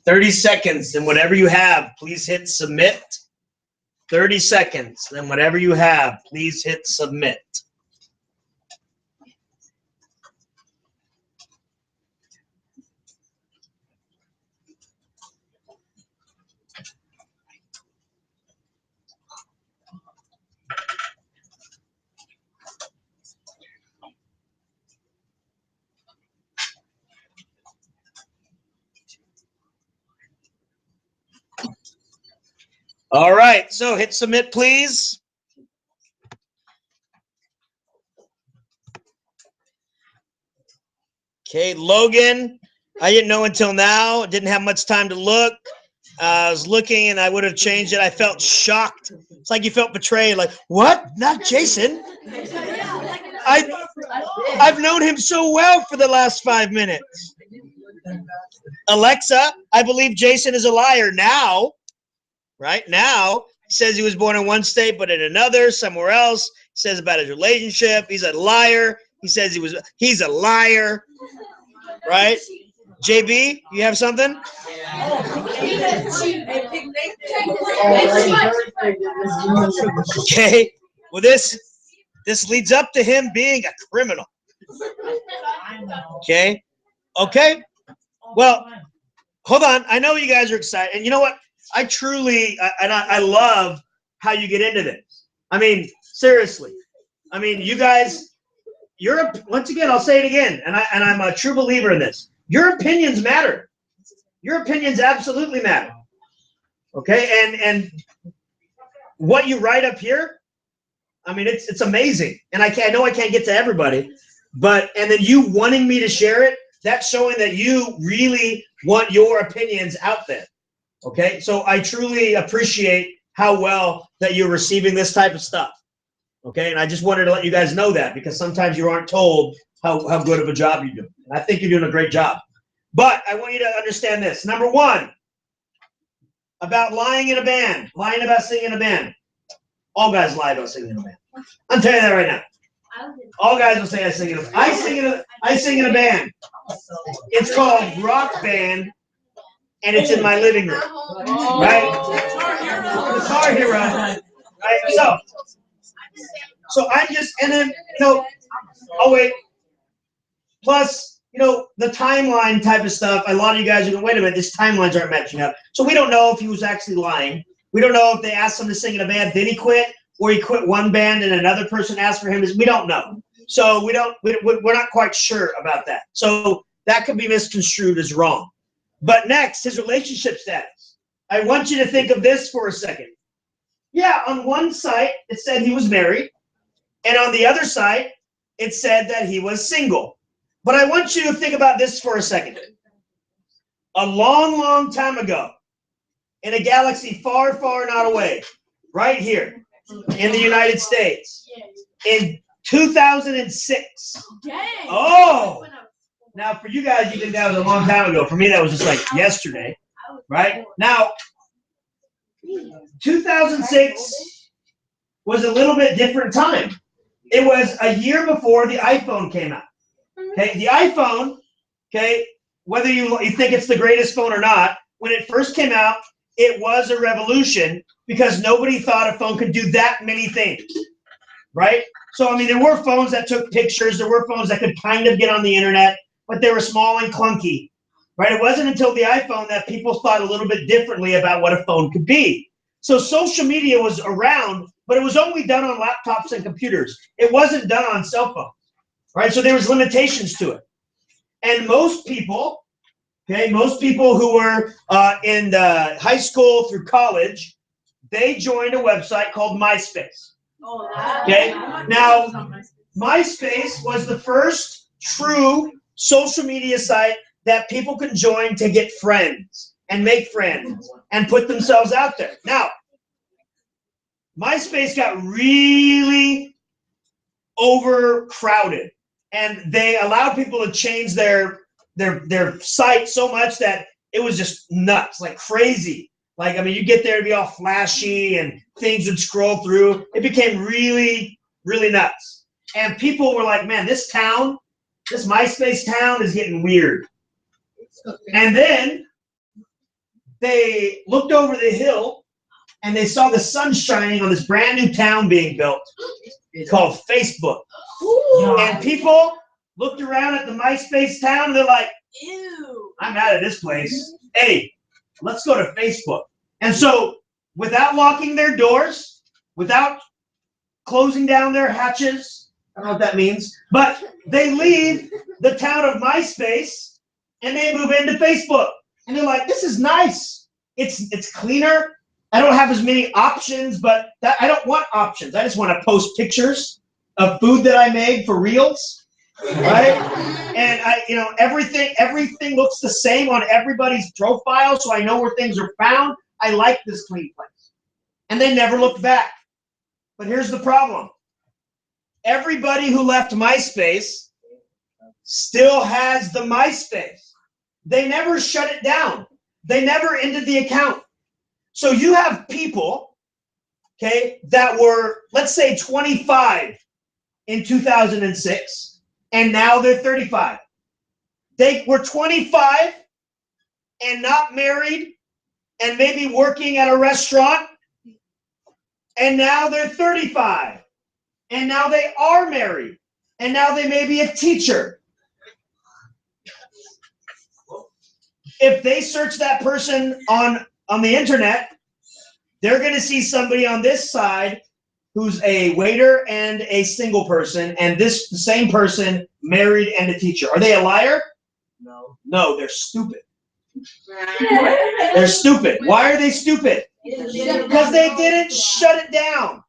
$30 seconds, and whatever you have, please hit submit. 30 seconds, then whatever you have, please hit submit. All right, so hit submit, please. Okay, Logan, I didn't know until now. Didn't have much time to look. I was looking, and I would have changed it. I felt shocked. It's like you felt betrayed. Like, what? Not Jason? I've known him so well for the last 5 minutes. Alexa, I believe Jason is a liar now. Right now, he says he was born in one state, but in another, somewhere else. He says about his relationship. He's a liar. He says he's a liar. Right? JB, you have something? Okay. Well, this leads up to him being a criminal. Okay. Okay. Well, hold on. I know you guys are excited. And you know what? I truly, I love how you get into this. I mean, seriously. I mean, you guys, once again, I'll say it again, and I'm a true believer in this. Your opinions matter. Your opinions absolutely matter. Okay, and what you write up here, I mean, it's amazing. And I know I can't get to everybody, and then you wanting me to share it, that's showing that you really want your opinions out there. Okay, so I truly appreciate how well that you're receiving this type of stuff. Okay, and I just wanted to let you guys know that, because sometimes you aren't told how good of a job you're doing. And I think you're doing a great job. But I want you to understand this. Number one, about lying in a band, lying about singing in a band. All guys lie about singing in a band. I'm telling you that right now. All guys will say I sing in a band. I sing in a band. It's called Rock Band, and it's in my living room. Right? Guitar Hero. Right? So I'm just, and then, oh wait. Plus, the timeline type of stuff, a lot of you guys are going, wait a minute, these timelines aren't matching up. So we don't know if he was actually lying. We don't know if they asked him to sing in a band, then he quit, or he quit one band and another person asked for him. We don't know. So we're not quite sure about that. So that could be misconstrued as wrong. But next, his relationship status. I want you to think of this for a second. Yeah, on one site, it said he was married. And on the other side, it said that he was single. But I want you to think about this for a second. A long, long time ago, in a galaxy far, far not away, right here in the United States, in 2006. Oh! Now, for you guys, you think that was a long time ago. For me, that was just like yesterday, right? Now, 2006 was a little bit different time. It was a year before the iPhone came out. Okay, the iPhone, okay, whether you think it's the greatest phone or not, when it first came out, it was a revolution because nobody thought a phone could do that many things, right? So, I mean, there were phones that took pictures. There were phones that could kind of get on the internet, but they were small and clunky, right? It wasn't until the iPhone that people thought a little bit differently about what a phone could be. So social media was around, but it was only done on laptops and computers. It wasn't done on cell phones, right? So there was limitations to it. And most people who were in the high school through college, they joined a website called MySpace. Okay, now MySpace was the first true social media site that people could join to get friends and make friends and put themselves out there. Now, MySpace got really overcrowded, and they allowed people to change their site so much that it was just nuts, like crazy. Like, I mean, you get there to be all flashy and things would scroll through. It became really, really nuts. And people were like, man, this MySpace town is getting weird. And then they looked over the hill and they saw the sun shining on this brand new town being built. It's called Facebook. Ooh. And people looked around at the MySpace town and they're like, ew, I'm out of this place. Hey, let's go to Facebook. And so, without locking their doors, without closing down their hatches, I don't know what that means, but they leave the town of MySpace and they move into Facebook. And they're like, this is nice. It's cleaner. I don't have as many options, but I don't want options. I just want to post pictures of food that I made for Reels, right? And everything looks the same on everybody's profile, so I know where things are found. I like this clean place. And they never looked back. But here's the problem. Everybody who left MySpace still has the MySpace. They never shut it down. They never ended the account. So you have people, okay, that were, let's say, 25 in 2006, and now they're 35. They were 25 and not married and maybe working at a restaurant, and now they're 35, and now they are married, and now they may be a teacher. If they search that person on the internet, they're going to see somebody on this side who's a waiter and a single person, and the same person married and a teacher. Are they a liar? No. No, they're stupid. They're stupid. Why are they stupid? Because they didn't shut it down.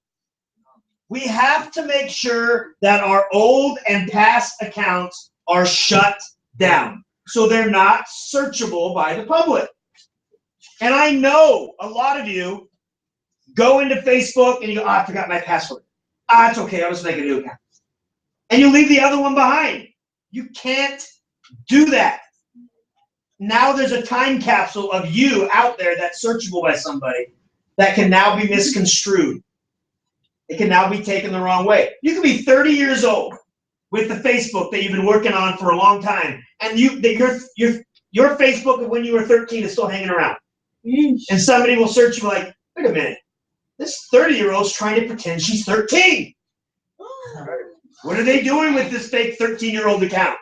We have to make sure that our old and past accounts are shut down so they're not searchable by the public. And I know a lot of you go into Facebook and you go, oh, I forgot my password. Ah, it's okay, I'll just make a new account. And you leave the other one behind. You can't do that. Now there's a time capsule of you out there that's searchable by somebody that can now be misconstrued. It can now be taken the wrong way. You can be 30 years old with the Facebook that you've been working on for a long time, and your Facebook of when you were 13 is still hanging around. And somebody will search you like, wait a minute, this 30-year-old's trying to pretend she's 13. What are they doing with this fake 13-year-old account?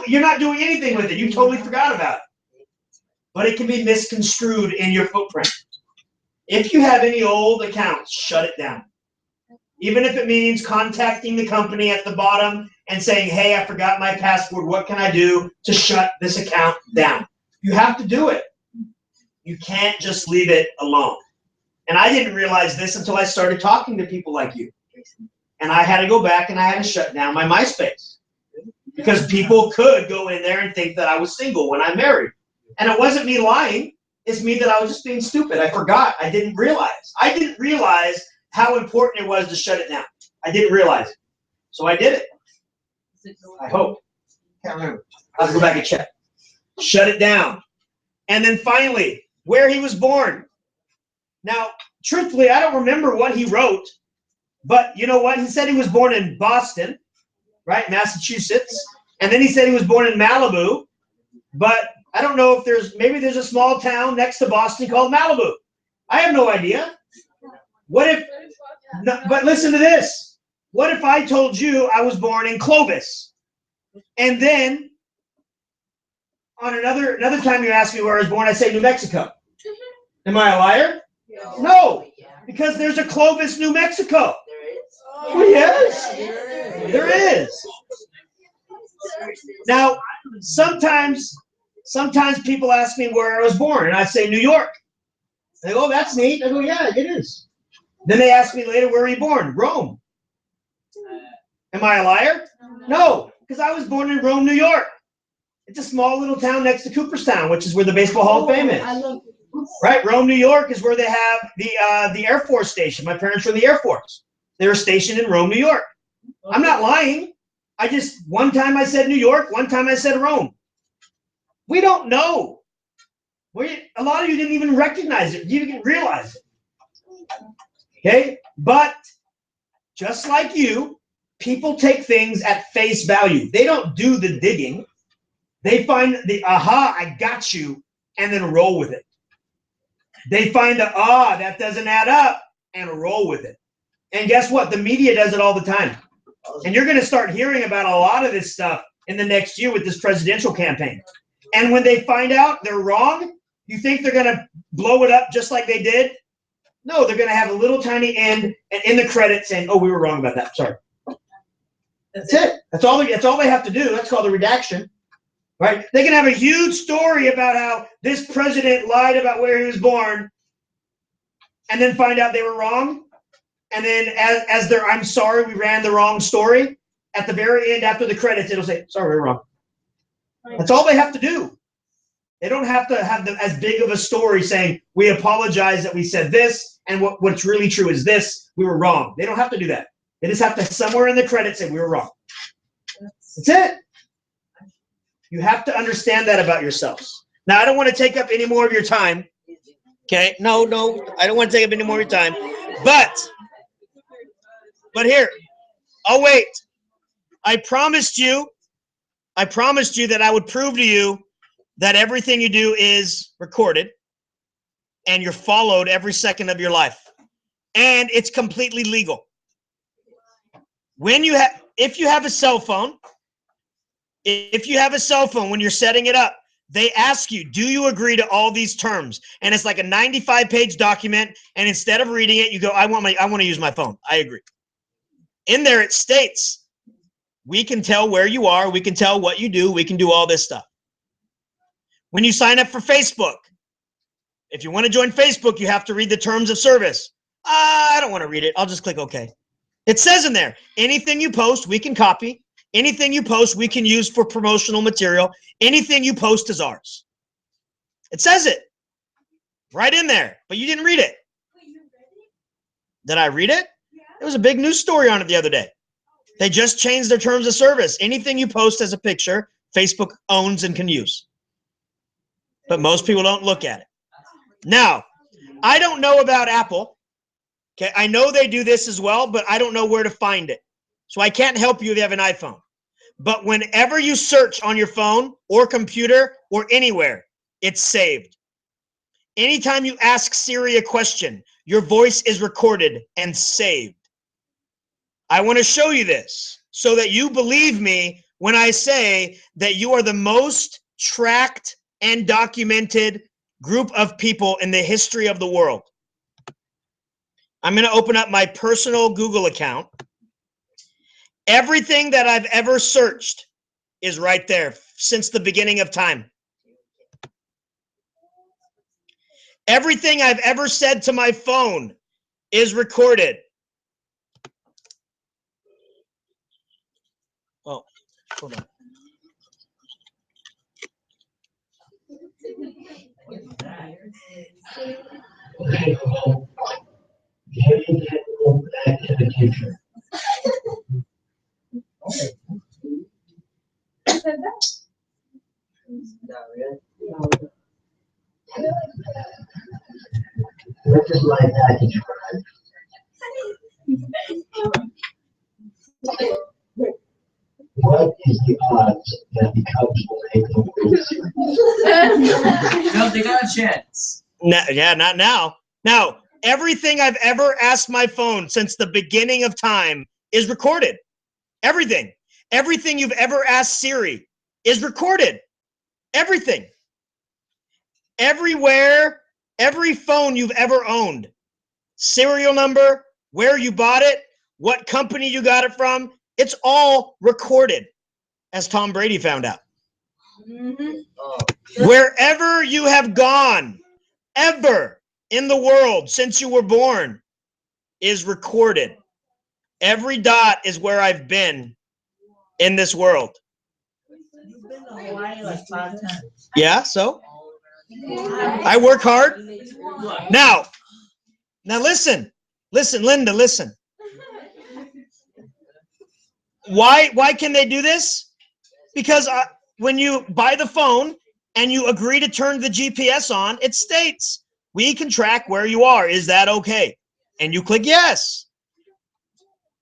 You're not doing anything with it. You totally forgot about it. But it can be misconstrued in your footprint. If you have any old accounts, shut it down. Even if it means contacting the company at the bottom and saying, hey, I forgot my password. What can I do to shut this account down? You have to do it. You can't just leave it alone. And I didn't realize this until I started talking to people like you. And I had to go back and I had to shut down my MySpace. Because people could go in there and think that I was single when I married. And it wasn't me lying. It's me that I was just being stupid. I forgot. I didn't realize. I didn't realize how important it was to shut it down. I didn't realize it. So I did it. I hope. Can't remember. I'll have to go back and check. Shut it down. And then finally, where he was born. Now, truthfully, I don't remember what he wrote. But you know what? He said he was born in Boston, right? Massachusetts. And then he said he was born in Malibu. But I don't know if maybe there's a small town next to Boston called Malibu. I have no idea. What if, no, but listen to this. What if I told you I was born in Clovis? And then on another time you ask me where I was born, I say New Mexico. Am I a liar? No, because there's a Clovis, New Mexico. Oh, yes, there is. Now, sometimes people ask me where I was born, and I say New York. They go, oh, that's neat. I go, yeah, it is. Then they ask me later, where were you born? Rome. Am I a liar? No, because I was born in Rome, New York. It's a small little town next to Cooperstown, which is where the Baseball Hall of Fame is. Right, Rome, New York is where they have the Air Force station. My parents were in the Air Force. They were stationed in Rome, New York. I'm not lying. One time I said New York, one time I said Rome. We don't know. A lot of you didn't even recognize it. You didn't realize it. Okay? But just like you, people take things at face value. They don't do the digging. They find the aha, I got you, and then roll with it. They find the that doesn't add up, and roll with it. And guess what? The media does it all the time. And you're going to start hearing about a lot of this stuff in the next year with this presidential campaign. And when they find out they're wrong, you think they're going to blow it up just like they did? No, they're going to have a little tiny end and in the credits saying, oh, we were wrong about that. Sorry. That's it. That's all they have to do. That's called a redaction. Right? They can have a huge story about how this president lied about where he was born and then find out they were wrong. And then as they're, I'm sorry, we ran the wrong story. At the very end, after the credits, it'll say, sorry, we were wrong. That's all they have to do. They don't have to have as big of a story saying, we apologize that we said this, and what's really true is this, we were wrong. They don't have to do that. They just have to, somewhere in the credits, say, we were wrong. That's it. You have to understand that about yourselves. Now, I don't want to take up any more of your time. Okay? No, I don't want to take up any more of your time. But here, I'll wait. I promised you that I would prove to you that everything you do is recorded and you're followed every second of your life. And it's completely legal. If you have a cell phone, when you're setting it up, they ask you, do you agree to all these terms? And it's like a 95-page document. And instead of reading it, you go, I want to use my phone. I agree. In there, it states, we can tell where you are. We can tell what you do. We can do all this stuff. When you sign up for Facebook, if you want to join Facebook, you have to read the terms of service. I don't want to read it. I'll just click OK. It says in there, anything you post, we can copy. Anything you post, we can use for promotional material. Anything you post is ours. It says it right in there, but you didn't read it. Did I read it? There was a big news story on it the other day. They just changed their terms of service. Anything you post as a picture, Facebook owns and can use. But most people don't look at it. Now, I don't know about Apple. Okay, I know they do this as well, but I don't know where to find it. So I can't help you if you have an iPhone. But whenever you search on your phone or computer or anywhere, it's saved. Anytime you ask Siri a question, your voice is recorded and saved. I want to show you this so that you believe me when I say that you are the most tracked and documented group of people in the history of the world. I'm going to open up my personal Google account. Everything that I've ever searched is right there since the beginning of time. Everything I've ever said to my phone is recorded. Oh, hold on. What is the odds that the Cubs will make the World Series? No, they got a chance. No, yeah, not now. Now, everything I've ever asked my phone since the beginning of time is recorded. Everything. Everything you've ever asked Siri is recorded. Everything. Everywhere, every phone you've ever owned. Serial number, where you bought it, what company you got it from. It's all recorded, as Tom Brady found out. Wherever you have gone, ever in the world since you were born, is recorded. Every dot is where I've been in this world. You've been to Hawaii like 5 times. Yeah, so I work hard. Now listen, Linda, listen. Why can they do this? Because when you buy the phone and you agree to turn the GPS on, it states, we can track where you are. Is that okay? And you click yes.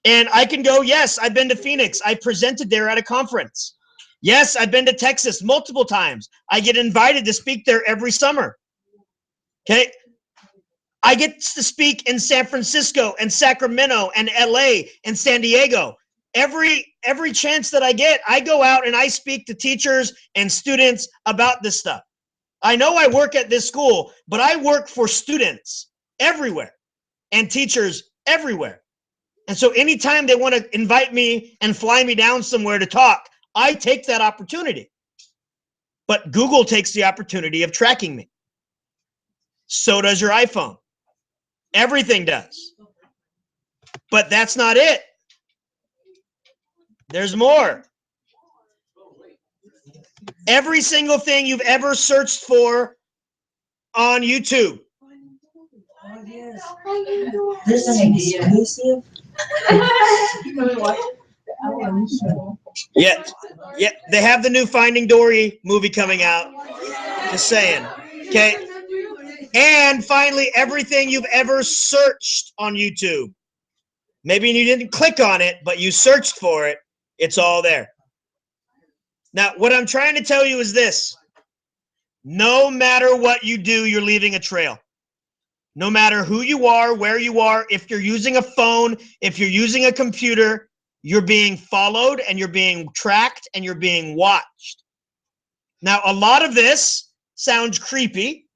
And I can go, yes, I've been to Phoenix. I presented there at a conference. Yes, I've been to Texas multiple times. I get invited to speak there every summer. Okay. I get to speak in San Francisco and Sacramento and LA and San Diego. Every chance that I get, I go out and I speak to teachers and students about this stuff. I know I work at this school, but I work for students everywhere and teachers everywhere. And so anytime they want to invite me and fly me down somewhere to talk, I take that opportunity. But Google takes the opportunity of tracking me. So does your iPhone. Everything does. But that's not it. There's more. Every single thing you've ever searched for on YouTube. Oh, yes. There's an exclusive. Yeah, they have the new Finding Dory movie coming out. Just saying. Okay. And finally, everything you've ever searched on YouTube. Maybe you didn't click on it, but you searched for it. It's all there. Now, what I'm trying to tell you is this. No matter what you do, you're leaving a trail. No matter who you are, where you are, if you're using a phone, if you're using a computer, you're being followed and you're being tracked and you're being watched. Now, a lot of this sounds creepy,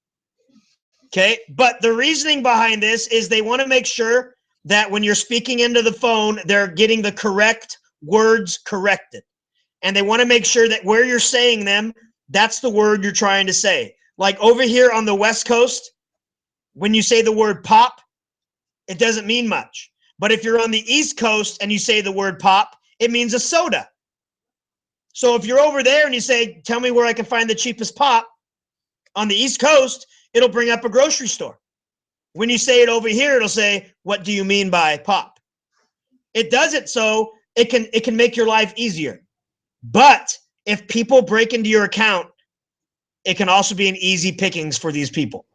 okay? But the reasoning behind this is they want to make sure that when you're speaking into the phone, they're getting the correct words corrected. And they want to make sure that where you're saying them, that's the word you're trying to say. Like over here on the West Coast, when you say the word pop, it doesn't mean much. But if you're on the East Coast and you say the word pop, it means a soda. So if you're over there and you say, tell me where I can find the cheapest pop, on the East Coast, it'll bring up a grocery store. When you say it over here, it'll say, what do you mean by pop? It does it so it can make your life easier. But if people break into your account, it can also be an easy pickings for these people.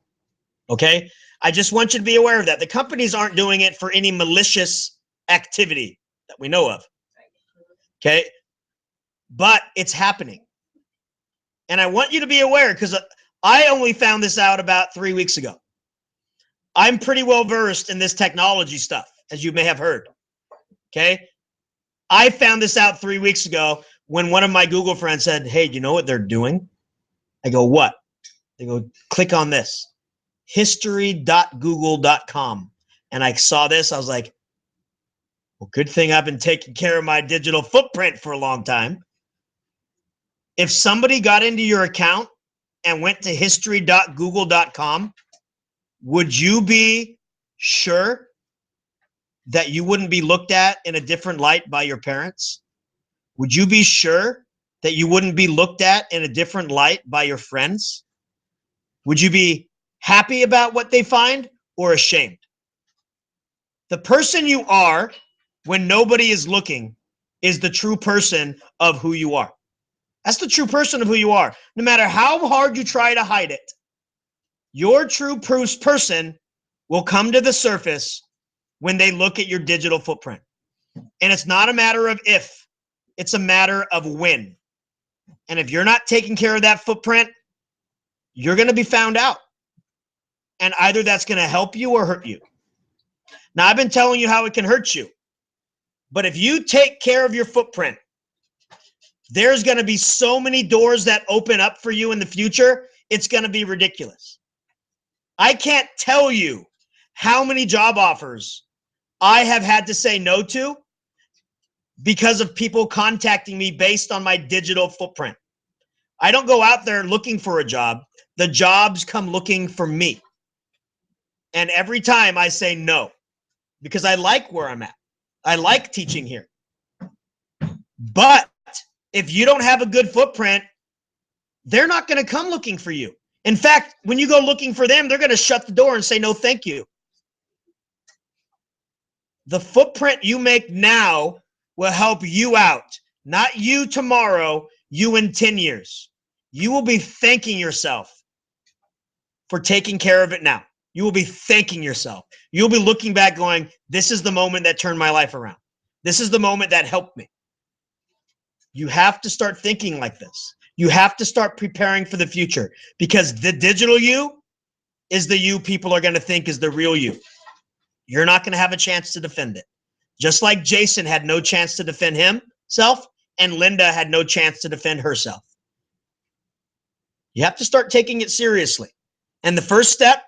Okay? I just want you to be aware of that. The companies aren't doing it for any malicious activity that we know of. Okay? But it's happening. And I want you to be aware because I only found this out about 3 weeks ago. I'm pretty well versed in this technology stuff, as you may have heard. Okay? I found this out 3 weeks ago when one of my Google friends said, hey, do you know what they're doing? I go, what? They go, click on this. history.google.com. And I saw this. I was like, well, good thing I've been taking care of my digital footprint for a long time. If somebody got into your account and went to history.google.com, would you be sure that you wouldn't be looked at in a different light by your parents? Would you be sure that you wouldn't be looked at in a different light by your friends? Would you be happy about what they find or ashamed? The person you are when nobody is looking is the true person of who you are. That's the true person of who you are. No matter how hard you try to hide it, your true person will come to the surface when they look at your digital footprint. And it's not a matter of if, it's a matter of when. And if you're not taking care of that footprint, you're going to be found out. And either that's going to help you or hurt you. Now, I've been telling you how it can hurt you. But if you take care of your footprint, there's going to be so many doors that open up for you in the future, it's going to be ridiculous. I can't tell you how many job offers I have had to say no to because of people contacting me based on my digital footprint. I don't go out there looking for a job. The jobs come looking for me. And every time I say no, because I like where I'm at. I like teaching here. But if you don't have a good footprint, they're not going to come looking for you. In fact, when you go looking for them, they're going to shut the door and say, no, thank you. The footprint you make now will help you out, not you tomorrow, you in 10 years. You will be thanking yourself for taking care of it now. You will be thanking yourself. You'll be looking back going, this is the moment that turned my life around. This is the moment that helped me. You have to start thinking like this. You have to start preparing for the future because the digital you is the you people are going to think is the real you. You're not going to have a chance to defend it. Just like Jason had no chance to defend himself and Linda had no chance to defend herself. You have to start taking it seriously. And the first step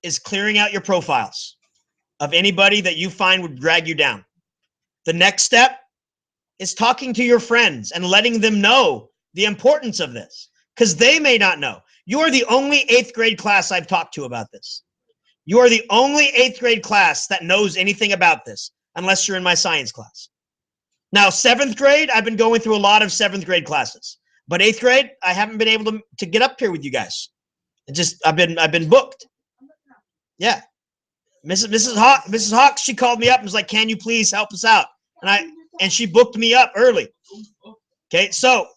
is clearing out your profiles of anybody that you find would drag you down. The next step is talking to your friends and letting them know the importance of this because they may not know. You are the only 8th grade class I've talked to about this. You are the only 8th grade class that knows anything about this unless you're in my science class. Now, 7th grade, I've been going through a lot of 7th grade classes, but 8th grade, I haven't been able to get up here with you guys. I've been booked. Yeah. Mrs. Hawks, she called me up and was like, can you please help us out? And she booked me up early. Okay, so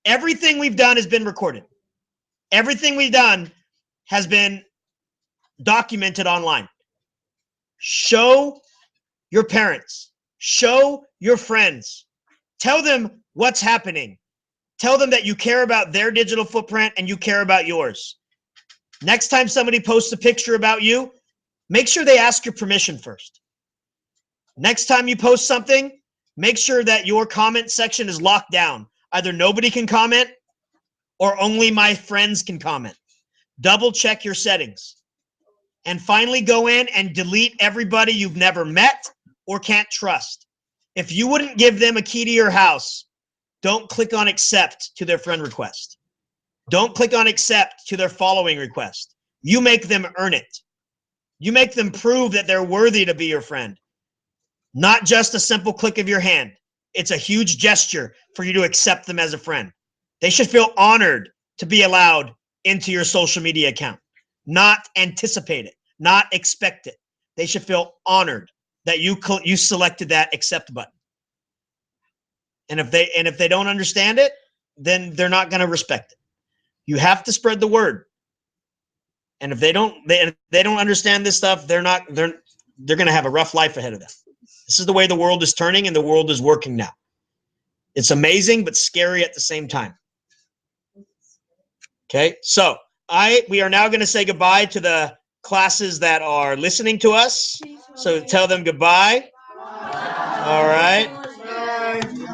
everything we've done has been recorded. Everything we've done has been documented online. Show your parents. Show your friends. Tell them what's happening. Tell them that you care about their digital footprint and you care about yours. Next time somebody posts a picture about you, make sure they ask your permission first. Next time you post something, make sure that your comment section is locked down. Either nobody can comment or only my friends can comment. Double check your settings. And finally go in and delete everybody you've never met or can't trust. If you wouldn't give them a key to your house, don't click on accept to their friend request. Don't click on accept to their following request. You make them earn it. You make them prove that they're worthy to be your friend. Not just a simple click of your hand. It's a huge gesture for you to accept them as a friend. They should feel honored to be allowed into your social media account, not anticipate it, not expect it. They should feel honored that you selected that accept button. And if they don't understand it, then they're not going to respect it. You have to spread the word. And if they don't understand this stuff, they're going to have a rough life ahead of them. This is the way the world is turning and the world is working now. It's amazing, but scary at the same time. Okay, so we are now going to say goodbye to the classes that are listening to us. So tell them goodbye. All right.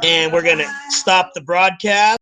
And we're going to stop the broadcast.